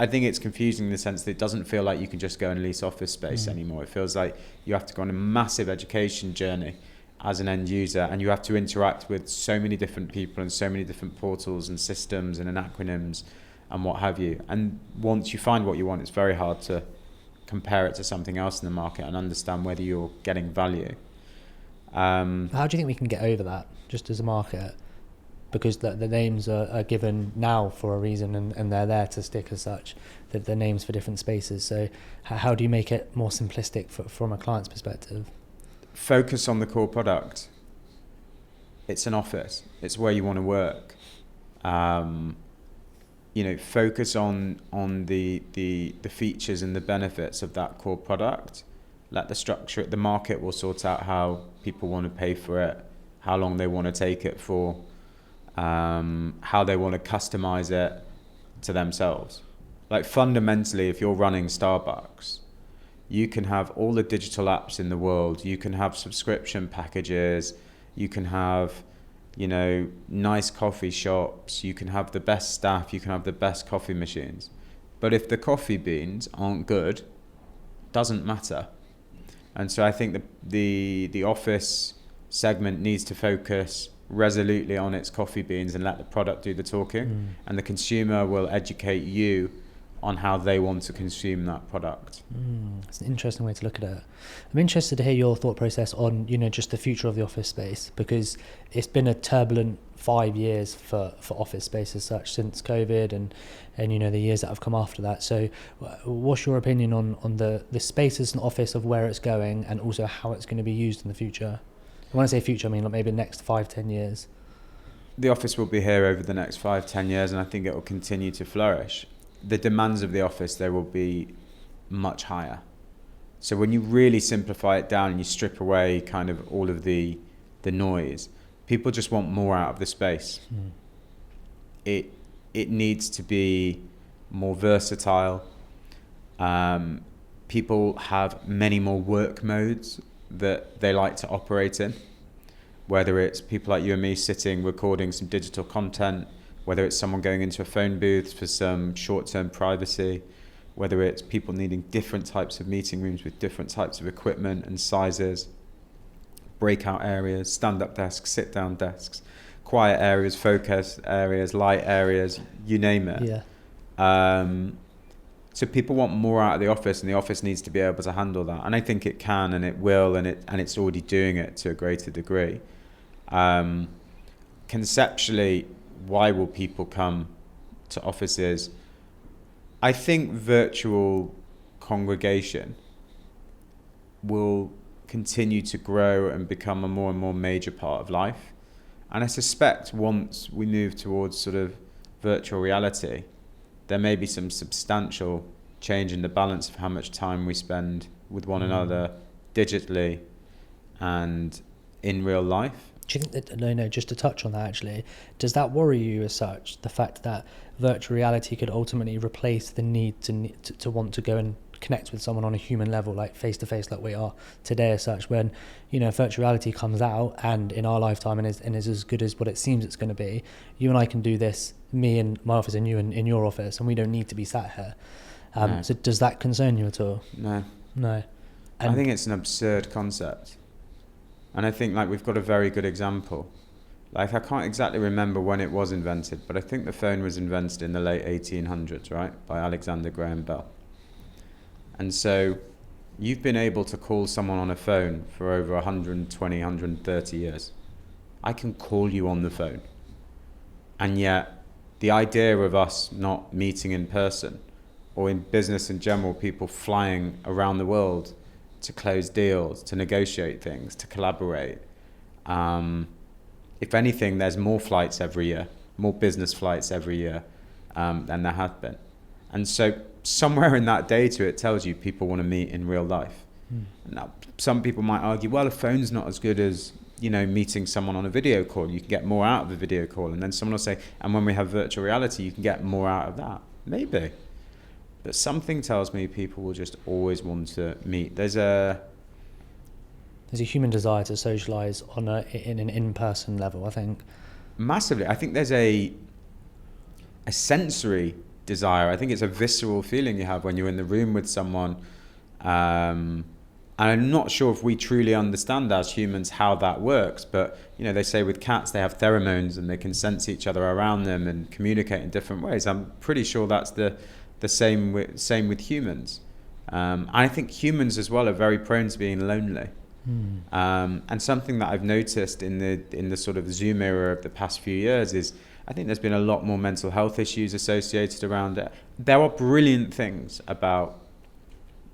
I think it's confusing in the sense that it doesn't feel like you can just go and lease office space anymore. It feels like you have to go on a massive education journey as an end user, and you have to interact with so many different people and so many different portals and systems and acronyms and what have you. And once you find what you want, it's very hard to compare it to something else in the market and understand whether you're getting value. How do you think we can get over that, just as a market? Because the names are given now for a reason, and they're there to stick as such, that the names for different spaces. So how do you make it more simplistic from a client's perspective? Focus on the core product. It's an office. It's where you want to work. Focus on the features and the benefits of that core product. Let the market will sort out how people want to pay for it, how long they want to take it for, how they want to customize it to themselves. Like, fundamentally, if you're running Starbucks, you can have all the digital apps in the world. You can have subscription packages. You can have, nice coffee shops. You can have the best staff. You can have the best coffee machines. But if the coffee beans aren't good, doesn't matter. And so I think the office segment needs to focus resolutely on its coffee beans and let the product do the talking. And the consumer will educate you on how they want to consume that product. It's an interesting way to look at it. I'm interested to hear your thought process on, just the future of the office space, because it's been a turbulent 5 years for office space as such since COVID and the years that have come after that. So what's your opinion on the space as an office, of where it's going and also how it's going to be used in the future? When I say future, I mean like maybe the next 5-10 years. The office will be here over the next 5-10 years, and I think it will continue to flourish. The demands of the office, they will be much higher. So when you really simplify it down and you strip away kind of all of the the noise. People just want more out of the space. It needs to be more versatile. People have many more work modes that they like to operate in, whether it's people like you and me sitting recording some digital content, whether it's someone going into a phone booth for some short-term privacy, whether it's people needing different types of meeting rooms with different types of equipment and sizes, breakout areas, stand-up desks, sit-down desks, quiet areas, focus areas, light areas, you name it. So people want more out of the office, and the office needs to be able to handle that. And I think it can, and it will, and it's already doing it to a greater degree. Conceptually, why will people come to offices? I think virtual congregation will continue to grow and become a more and more major part of life. And I suspect once we move towards sort of virtual reality, there may be some substantial change in the balance of how much time we spend with one another digitally and in real life. Do you think that, just to touch on that actually, does that worry you as such, the fact that virtual reality could ultimately replace the need to want to go and connect with someone on a human level, like face to face, like we are today as such, when, virtual reality comes out and in our lifetime and is as good as what it seems it's going to be, you and I can do this, me in my office and you in your office, and we don't need to be sat here. No. So does that concern you at all? No. And I think it's an absurd concept. And I think we've got a very good example. I can't exactly remember when it was invented, but I think the phone was invented in the late 1800s, right? By Alexander Graham Bell. And so you've been able to call someone on a phone for over 120, 130 years. I can call you on the phone. And yet the idea of us not meeting in person, or in business in general, people flying around the world to close deals, to negotiate things, to collaborate. If anything, there's more flights every year, more business flights every year than there have been. And so somewhere in that data, it tells you people want to meet in real life. Now, some people might argue, well, a phone's not as good as, meeting someone on a video call. You can get more out of a video call. And then someone will say, and when we have virtual reality, you can get more out of that. Maybe. But something tells me people will just always want to meet. There's a human desire to socialize in an in-person level, I think. Massively. I think there's a sensory desire. I think it's a visceral feeling you have when you're in the room with someone. And I'm not sure if we truly understand as humans how that works. But, they say with cats, they have pheromones and they can sense each other around them and communicate in different ways. I'm pretty sure that's the same with humans. I think humans as well are very prone to being lonely. And something that I've noticed in the sort of Zoom era of the past few years is I think there's been a lot more mental health issues associated around it. There are brilliant things about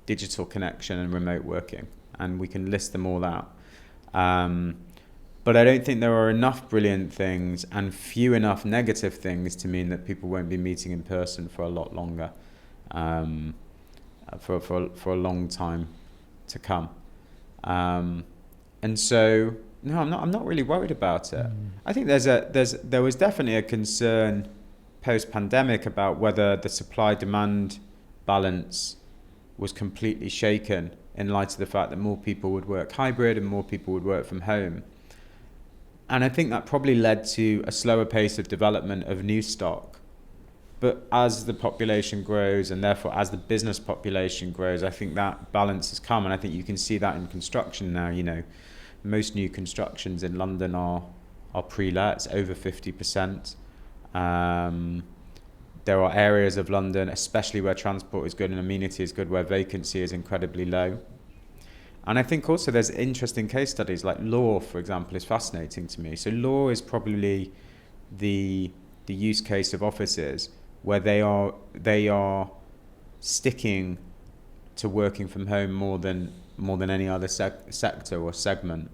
digital connection and remote working, and we can list them all out. But I don't think there are enough brilliant things and few enough negative things to mean that people won't be meeting in person for a lot longer, for a long time to come. And so, no, I'm not really worried about it. I think there was definitely a concern post-pandemic about whether the supply-demand balance was completely shaken in light of the fact that more people would work hybrid and more people would work from home. And I think that probably led to a slower pace of development of new stock. But as the population grows, and therefore as the business population grows, I think that balance has come. And I think you can see that in construction now. Most new constructions in London are pre-let, over 50%. There are areas of London, especially where transport is good and amenity is good, where vacancy is incredibly low. And I think also there's interesting case studies, like law, for example, is fascinating to me. So law is probably the use case of offices where they are sticking to working from home more than any other sector or segment.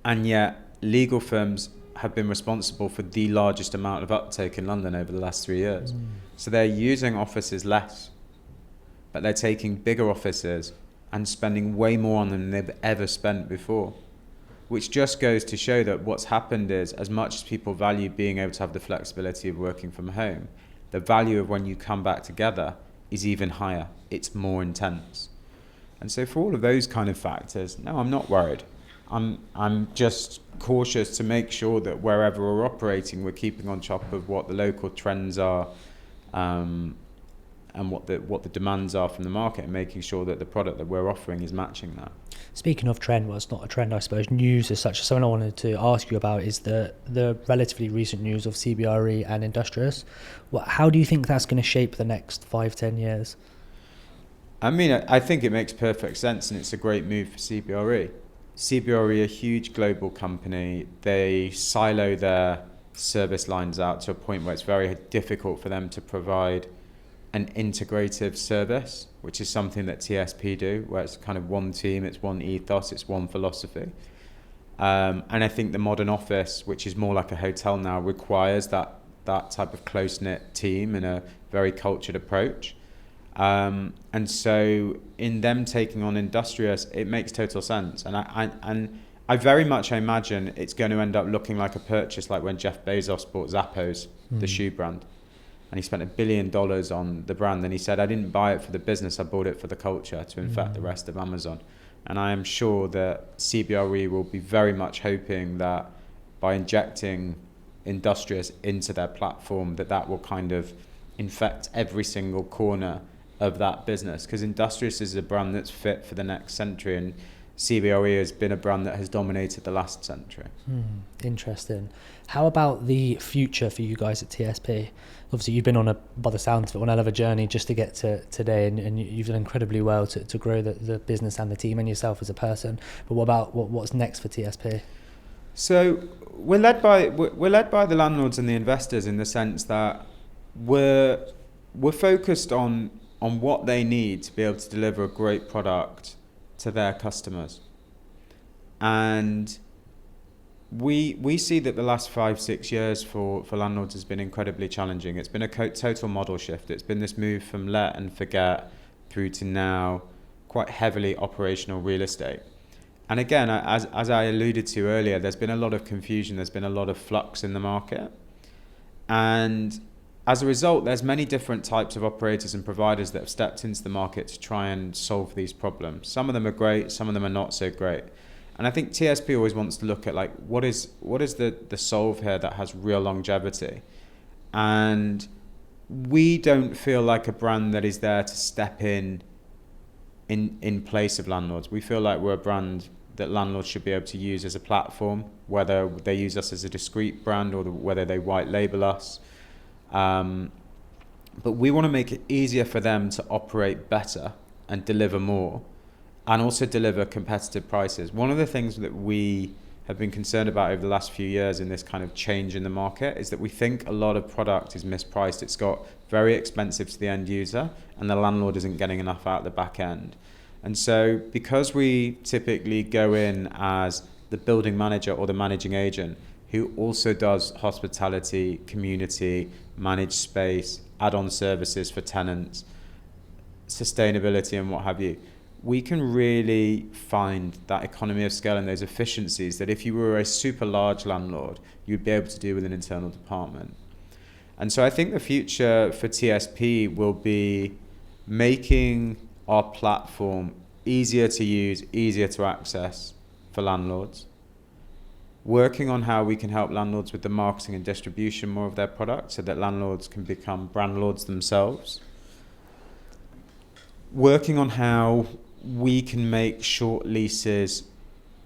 And yet legal firms have been responsible for the largest amount of uptake in London over the last 3 years. So they're using offices less, but they're taking bigger offices and spending way more on them than they've ever spent before. which just goes to show that what's happened is, as much as people value being able to have the flexibility of working from home, the value of when you come back together is even higher. It's more intense. And so for all of those kind of factors, no, I'm not worried. I'm just cautious to make sure that wherever we're operating, we're keeping on top of what the local trends are, and what the demands are from the market, and making sure that the product that we're offering is matching that. Speaking of trend, well, it's not a trend, I suppose, news as such. Something I wanted to ask you about is the relatively recent news of CBRE and Industrious. How do you think that's going to shape the next 5-10 years? I mean, I think it makes perfect sense, and it's a great move for CBRE. CBRE, a huge global company, they silo their service lines out to a point where it's very difficult for them to provide an integrative service, which is something that TSP do, where it's kind of one team, it's one ethos, it's one philosophy. And I think the modern office, which is more like a hotel now, requires that type of close-knit team and a very cultured approach. And so in them taking on Industrious, it makes total sense. And I very much imagine it's going to end up looking like a purchase, like when Jeff Bezos bought Zappos, the shoe brand. And he spent $1 billion on the brand. And he said, I didn't buy it for the business, I bought it for the culture to infect the rest of Amazon. And I am sure that CBRE will be very much hoping that by injecting Industrious into their platform, that will kind of infect every single corner of that business, because Industrious is a brand that's fit for the next century, and CBRE has been a brand that has dominated the last century. Interesting. How about the future for you guys at TSP? Obviously, you've been by the sounds of it, on a hell of a journey just to get to today, and you've done incredibly well to grow the business and the team and yourself as a person. But what about what's next for TSP? So we're led by the landlords and the investors, in the sense that we're focused on what they need to be able to deliver a great product to their customers. And we see that the last 5-6 years for landlords has been incredibly challenging. It's been a total model shift. It's been this move from let and forget through to now quite heavily operational real estate. And again, as I alluded to earlier, there's been a lot of confusion, there's been a lot of flux in the market. And as a result, there's many different types of operators and providers that have stepped into the market to try and solve these problems. Some of them are great, some of them are not so great. And I think TSP always wants to look at, like, what is the solve here that has real longevity. And we don't feel like a brand that is there to step in place of landlords. We feel like we're a brand that landlords should be able to use as a platform, whether they use us as a discrete brand or whether they white label us. But we want to make it easier for them to operate better and deliver more, and also deliver competitive prices. One of the things that we have been concerned about over the last few years in this kind of change in the market is that we think a lot of product is mispriced. It's got very expensive to the end user, and the landlord isn't getting enough out the back end. And so because we typically go in as the building manager or the managing agent, who also does hospitality, community, managed space, add-on services for tenants, sustainability and what have you, we can really find that economy of scale and those efficiencies that if you were a super large landlord, you'd be able to do with an internal department. And so I think the future for TSP will be making our platform easier to use, easier to access for landlords, working on how we can help landlords with the marketing and distribution more of their products so that landlords can become brand lords themselves, working on how we can make short leases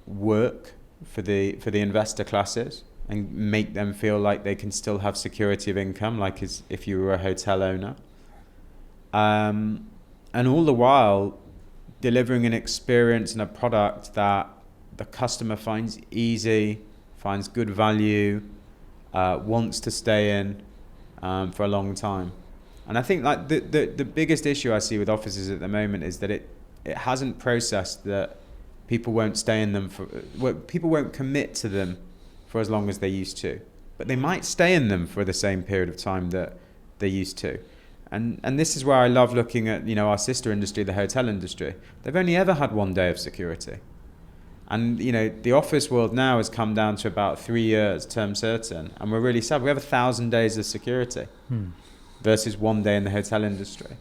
work for the investor classes and make them feel like they can still have security of income, like as if you were a hotel owner. And all the while delivering an experience and a product that the customer finds easy, finds good value, wants to stay in for a long time. And I think like the biggest issue I see with offices at the moment is that it hasn't processed that people won't stay in them people won't commit to them for as long as they used to, but they might stay in them for the same period of time that they used to. And this is where I love looking at, our sister industry, the hotel industry. They've only ever had one day of security. And, the office world now has come down to about 3 years, term certain. And we're really sad. We have 1,000 days of security versus 1 day in the hotel industry.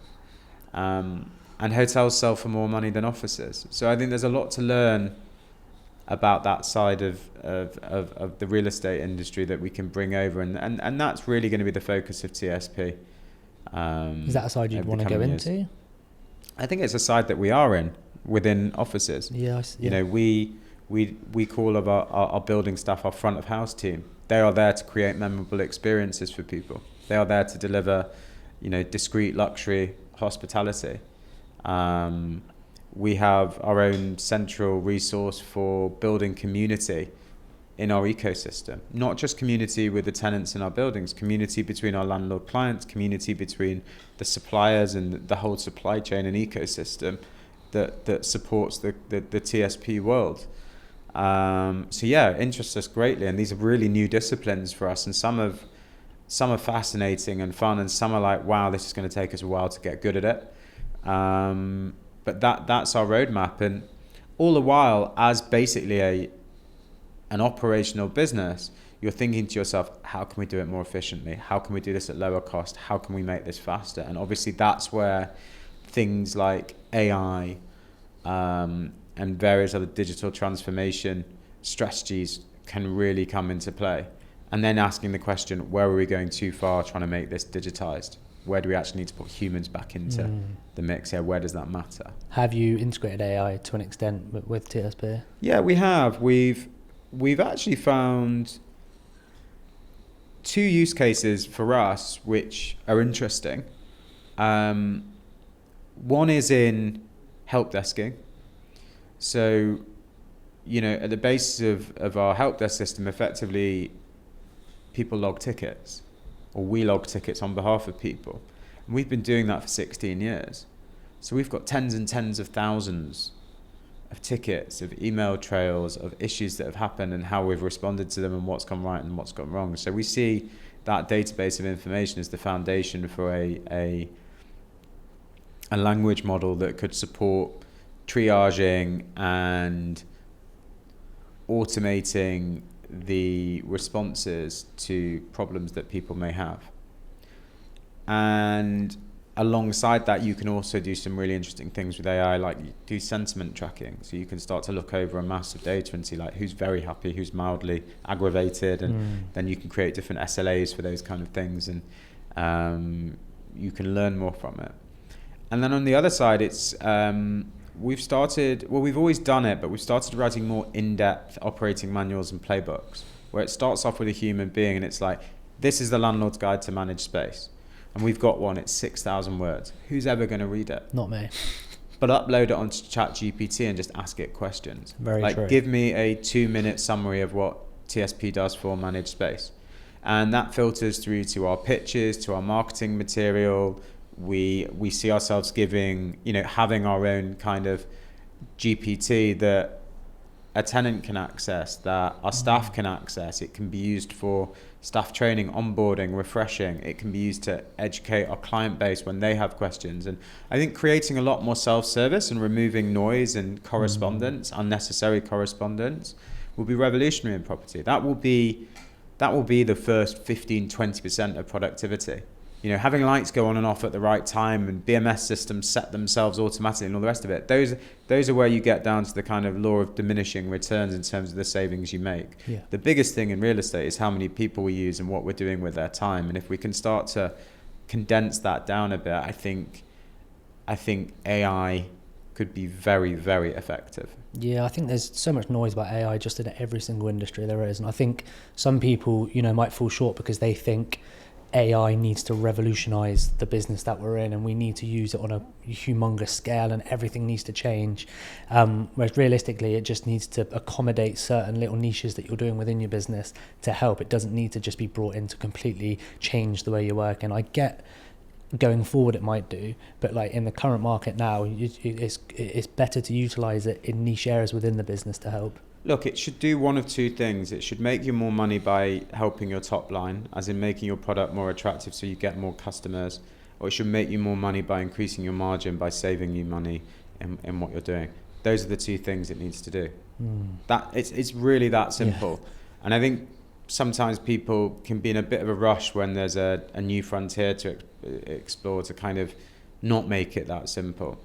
And hotels sell for more money than offices. So I think there's a lot to learn about that side of the real estate industry that we can bring over. And that's really going to be the focus of TSP. Is that a side you'd want to go into? I think it's a side that we are in within offices. Yeah. We call of our building staff our front of house team. They are there to create memorable experiences for people. They are there to deliver, discreet luxury hospitality. We have our own central resource for building community in our ecosystem, not just community with the tenants in our buildings, community between our landlord clients, community between the suppliers and the whole supply chain and ecosystem that supports the TSP world. It interests us greatly, and these are really new disciplines for us, and some are fascinating and fun, and some are like, wow, this is going to take us a while to get good at it. But that's our roadmap, and all the while, as basically an operational business, you're thinking to yourself, how can we do it more efficiently? How can we do this at lower cost? How can we make this faster? And obviously that's where things like AI and various other digital transformation strategies can really come into play. And then asking the question, where are we going too far trying to make this digitized? Where do we actually need to put humans back into the mix here? Where does that matter? Have you integrated AI to an extent with TSP? Yeah, we have. We've actually found 2 use cases for us which are interesting. One is in help desking. So, at the basis of our help desk system, effectively, people log tickets, or we log tickets on behalf of people. And we've been doing that for 16 years. So we've got tens and tens of thousands of tickets, of email trails, of issues that have happened and how we've responded to them and what's gone right and what's gone wrong. So we see that database of information as the foundation for a language model that could support triaging and automating the responses to problems that people may have. And alongside that, you can also do some really interesting things with AI, like do sentiment tracking. So you can start to look over a mass of data and see like who's very happy, who's mildly aggravated, and then you can create different SLAs for those kind of things, and you can learn more from it. And then on the other side, it's we've always done it, but we've started writing more in-depth operating manuals and playbooks, where it starts off with a human being and it's like, this is the landlord's guide to manage space. And we've got one, it's 6,000 words. Who's ever going to read it? Not me. But upload it onto ChatGPT and just ask it questions. Very true. Give me a 2-minute summary of what TSP does for managed space. And that filters through to our pitches, to our marketing material. We see ourselves having our own kind of GPT that a tenant can access, that our staff can access. It can be used for staff training, onboarding, refreshing. It can be used to educate our client base when they have questions. And I think creating a lot more self-service and removing noise and correspondence, unnecessary correspondence, will be revolutionary in property. That will be the first 15-20% of productivity. Having lights go on and off at the right time and BMS systems set themselves automatically and all the rest of it. Those are where you get down to the kind of law of diminishing returns in terms of the savings you make. Yeah. The biggest thing in real estate is how many people we use and what we're doing with their time. And if we can start to condense that down a bit, I think AI could be very, very effective. Yeah, I think there's so much noise about AI just in every single industry there is. And I think some people, might fall short because they think AI needs to revolutionize the business that we're in and we need to use it on a humongous scale and everything needs to change. Whereas realistically, it just needs to accommodate certain little niches that you're doing within your business to help. It doesn't need to just be brought in to completely change the way you work. And I get going forward it might do, but like in the current market now, it's better to utilize it in niche areas within the business to help. Look, it should do one of two things. It should make you more money by helping your top line, as in making your product more attractive so you get more customers, or it should make you more money by increasing your margin by saving you money in what you're doing. those are the two things it needs to do. That it's really that simple. And I think sometimes people can be in a bit of a rush when there's a new frontier to explore, to kind of not make it that simple.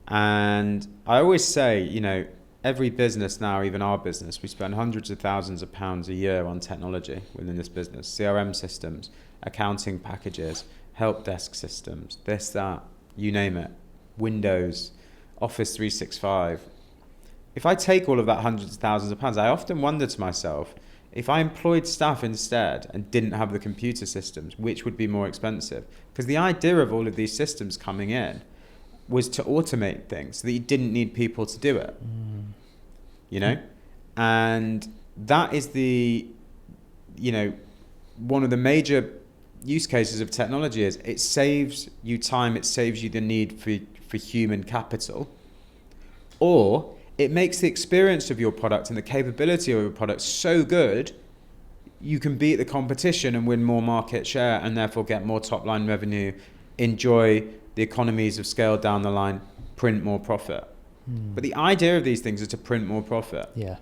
And I always say, you know, every business now, even our business, we spend hundreds of thousands of pounds a year on technology within this business. CRM systems, accounting packages, help desk systems, this, that, you name it. Windows, Office 365. If I take all of that hundreds of thousands of pounds, I often wonder to myself, if I employed staff instead and didn't have the computer systems, which would be more expensive? Because the idea of all of these systems coming in was to automate things so that you didn't need people to do it, you know? And that is the, you know, one of the major use cases of technology is it saves you time, it saves you the need for human capital, or it makes the experience of your product and the capability of your product so good, you can beat the competition and win more market share and therefore get more top line revenue, enjoy the economies of scale down the line, print more profit. But the idea of these things is to print more profit. Yeah.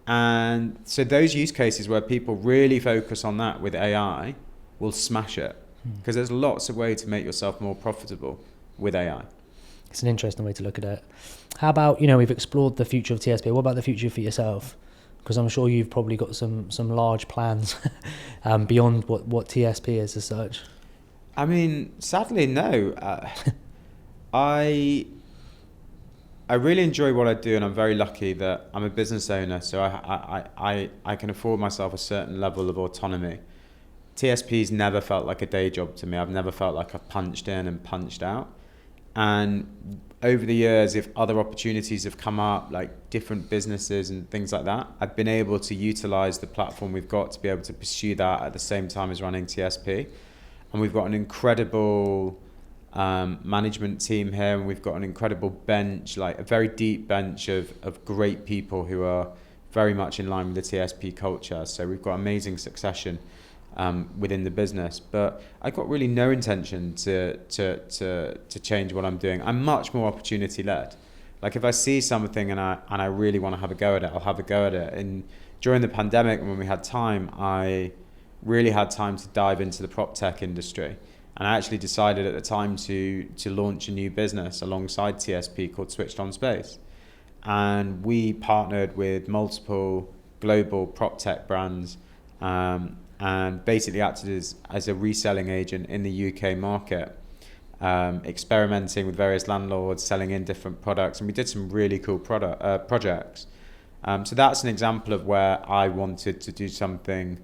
And so those use cases where people really focus on that with AI will smash it, because there's lots of ways to make yourself more profitable with AI. It's an interesting way to look at it. How about, you know, we've explored the future of TSP. What about the future for yourself? Because I'm sure you've probably got some large plans beyond what TSP is as such. I mean, sadly, no. I really enjoy what I do, and I'm very lucky that I'm a business owner, so I can afford myself a certain level of autonomy. TSP's never felt like a day job to me. I've never felt like I've punched in and punched out. And over the years, if other opportunities have come up, like different businesses and things like that, I've been able to utilize the platform we've got to be able to pursue that at the same time as running TSP. And we've got an incredible management team here, and we've got an incredible bench, like a very deep bench of great people who are very much in line with the TSP culture. So we've got amazing succession within the business, but I got really no intention to change what I'm doing. I'm much more opportunity led. Like if I see something and I really want to have a go at it, I'll have a go at it. And during the pandemic, when we had time, I really had time to dive into the prop tech industry. And I actually decided at the time to launch a new business alongside TSP called Switched On Space. And we partnered with multiple global prop tech brands, and basically acted as a reselling agent in the UK market, experimenting with various landlords, selling in different products, and we did some really cool projects. So that's an example of where I wanted to do something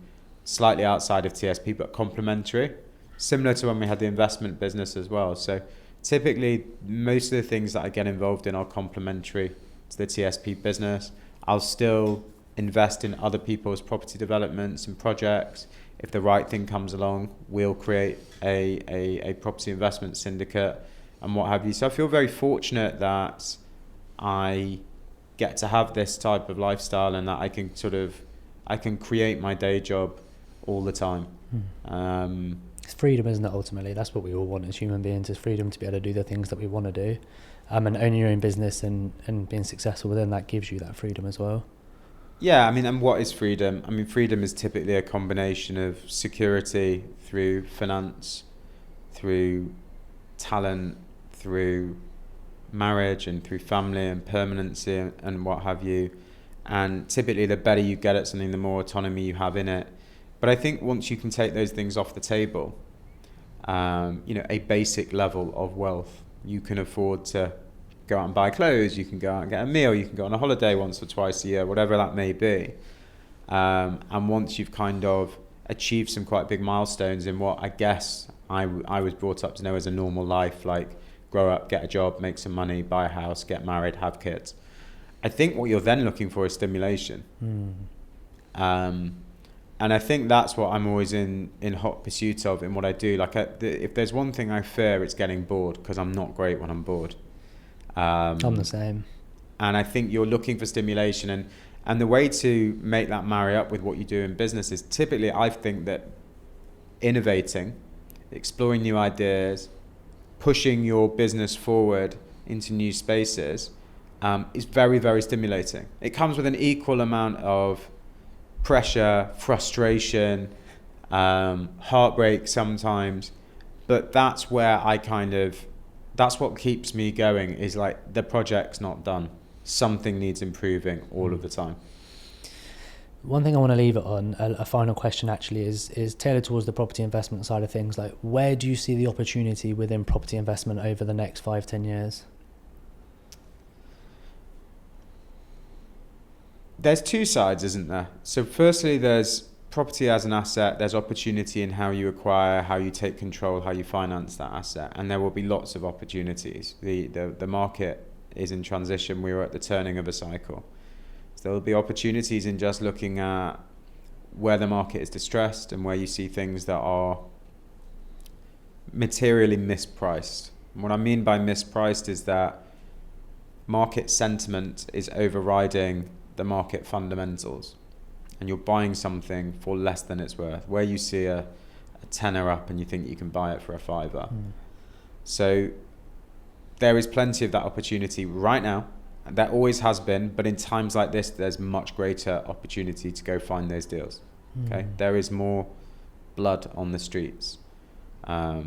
slightly outside of TSP, but complementary, similar to when we had the investment business as well. So typically, most of the things that I get involved in are complementary to the TSP business. I'll still invest in other people's property developments and projects. If the right thing comes along, we'll create a property investment syndicate and what have you. So I feel very fortunate that I get to have this type of lifestyle and that I can create my day job all the time. It's freedom, isn't it, ultimately? That's what we all want as human beings, is freedom to be able to do the things that we want to do. And owning your own business and being successful within that gives you that freedom as well. Yeah, I mean, and what is freedom? I mean, freedom is typically a combination of security through finance, through talent, through marriage, and through family and permanency and what have you. And typically, the better you get at something, the more autonomy you have in it. But I think once you can take those things off the table, a basic level of wealth, you can afford to go out and buy clothes, you can go out and get a meal, you can go on a holiday once or twice a year, whatever that may be. And once you've kind of achieved some quite big milestones in what I guess I was brought up to know as a normal life, like grow up, get a job, make some money, buy a house, get married, have kids, I think what you're then looking for is stimulation. And I think that's what I'm always in hot pursuit of in what I do. Like if there's one thing I fear, it's getting bored, because I'm not great when I'm bored. I'm the same. And I think you're looking for stimulation, and the way to make that marry up with what you do in business is typically, I think, that innovating, exploring new ideas, pushing your business forward into new spaces, is very, very stimulating. It comes with an equal amount of pressure, frustration, heartbreak sometimes, but that's where that's what keeps me going, is like, the project's not done. Something needs improving all of the time. One thing I want to leave it on, a final question actually, is tailored towards the property investment side of things. Like, where do you see the opportunity within property investment over the next 5-10 years? There's two sides, isn't there? So firstly, there's property as an asset. There's opportunity in how you acquire, how you take control, how you finance that asset. And there will be lots of opportunities. The market is in transition. We're at the turning of a cycle. So there will be opportunities in just looking at where the market is distressed and where you see things that are materially mispriced. And what I mean by mispriced is that market sentiment is overriding the market fundamentals, and you're buying something for less than it's worth, where you see a tenner up and you think you can buy it for a fiver. So there is plenty of that opportunity right now, and there always has been, but in times like this there's much greater opportunity to go find those deals. Okay, there is more blood on the streets. So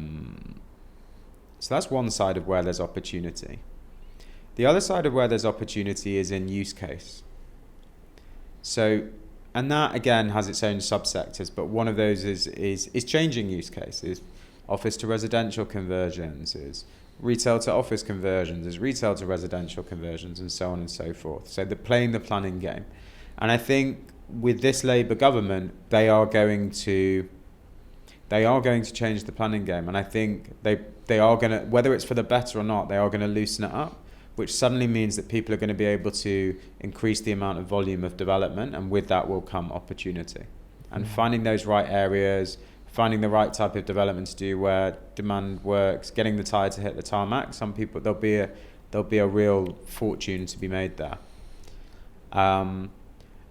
that's one side of where there's opportunity. The other side of where there's opportunity is in use case. So, and that again has its own subsectors, but one of those is changing use cases, office to residential conversions, is retail to office conversions, is retail to residential conversions, and so on and so forth. So they're playing the planning game. And I think with this Labour government, they are going to change the planning game. And I think they are going to, whether it's for the better or not, they are going to loosen it up, which suddenly means that people are going to be able to increase the amount of volume of development, and with that will come opportunity. And finding those right areas, finding the right type of development to do where demand works, getting the tide to hit the tarmac. Some people, there'll be a real fortune to be made there. And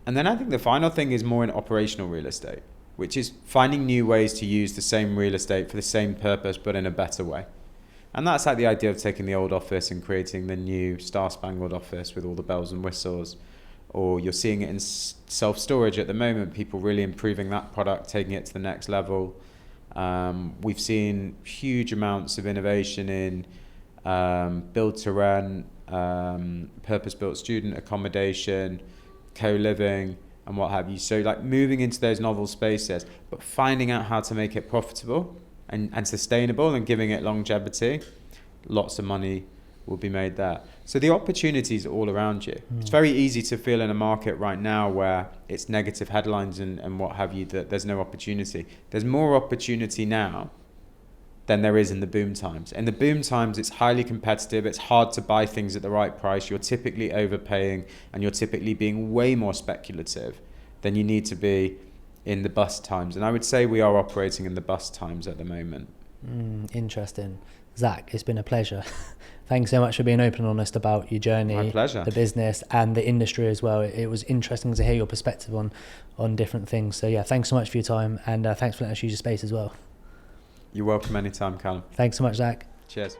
then I think the final thing is more in operational real estate, which is finding new ways to use the same real estate for the same purpose, but in a better way. And that's like the idea of taking the old office and creating the new star-spangled office with all the bells and whistles. Or you're seeing it in self-storage at the moment, people really improving that product, taking it to the next level. We've seen huge amounts of innovation in build-to-rent, purpose-built student accommodation, co-living, and what have you. So like moving into those novel spaces, but finding out how to make it profitable and sustainable and giving it longevity, lots of money will be made there. So the opportunities are all around you. It's very easy to feel in a market right now where it's negative headlines and what have you, that there's no opportunity. There's more opportunity now than there is in the boom times. In the boom times, it's highly competitive. It's hard to buy things at the right price. You're typically overpaying, and you're typically being way more speculative than you need to be in the bust times. And I would say we are operating in the bust times at the moment. Interesting. Zac, it's been a pleasure. Thanks so much for being open and honest about your journey, My pleasure. The business and the industry as well. It was interesting to hear your perspective on different things. So yeah, thanks so much for your time, and thanks for letting us use your space as well. You're welcome anytime, Callum. Thanks so much, Zac. Cheers.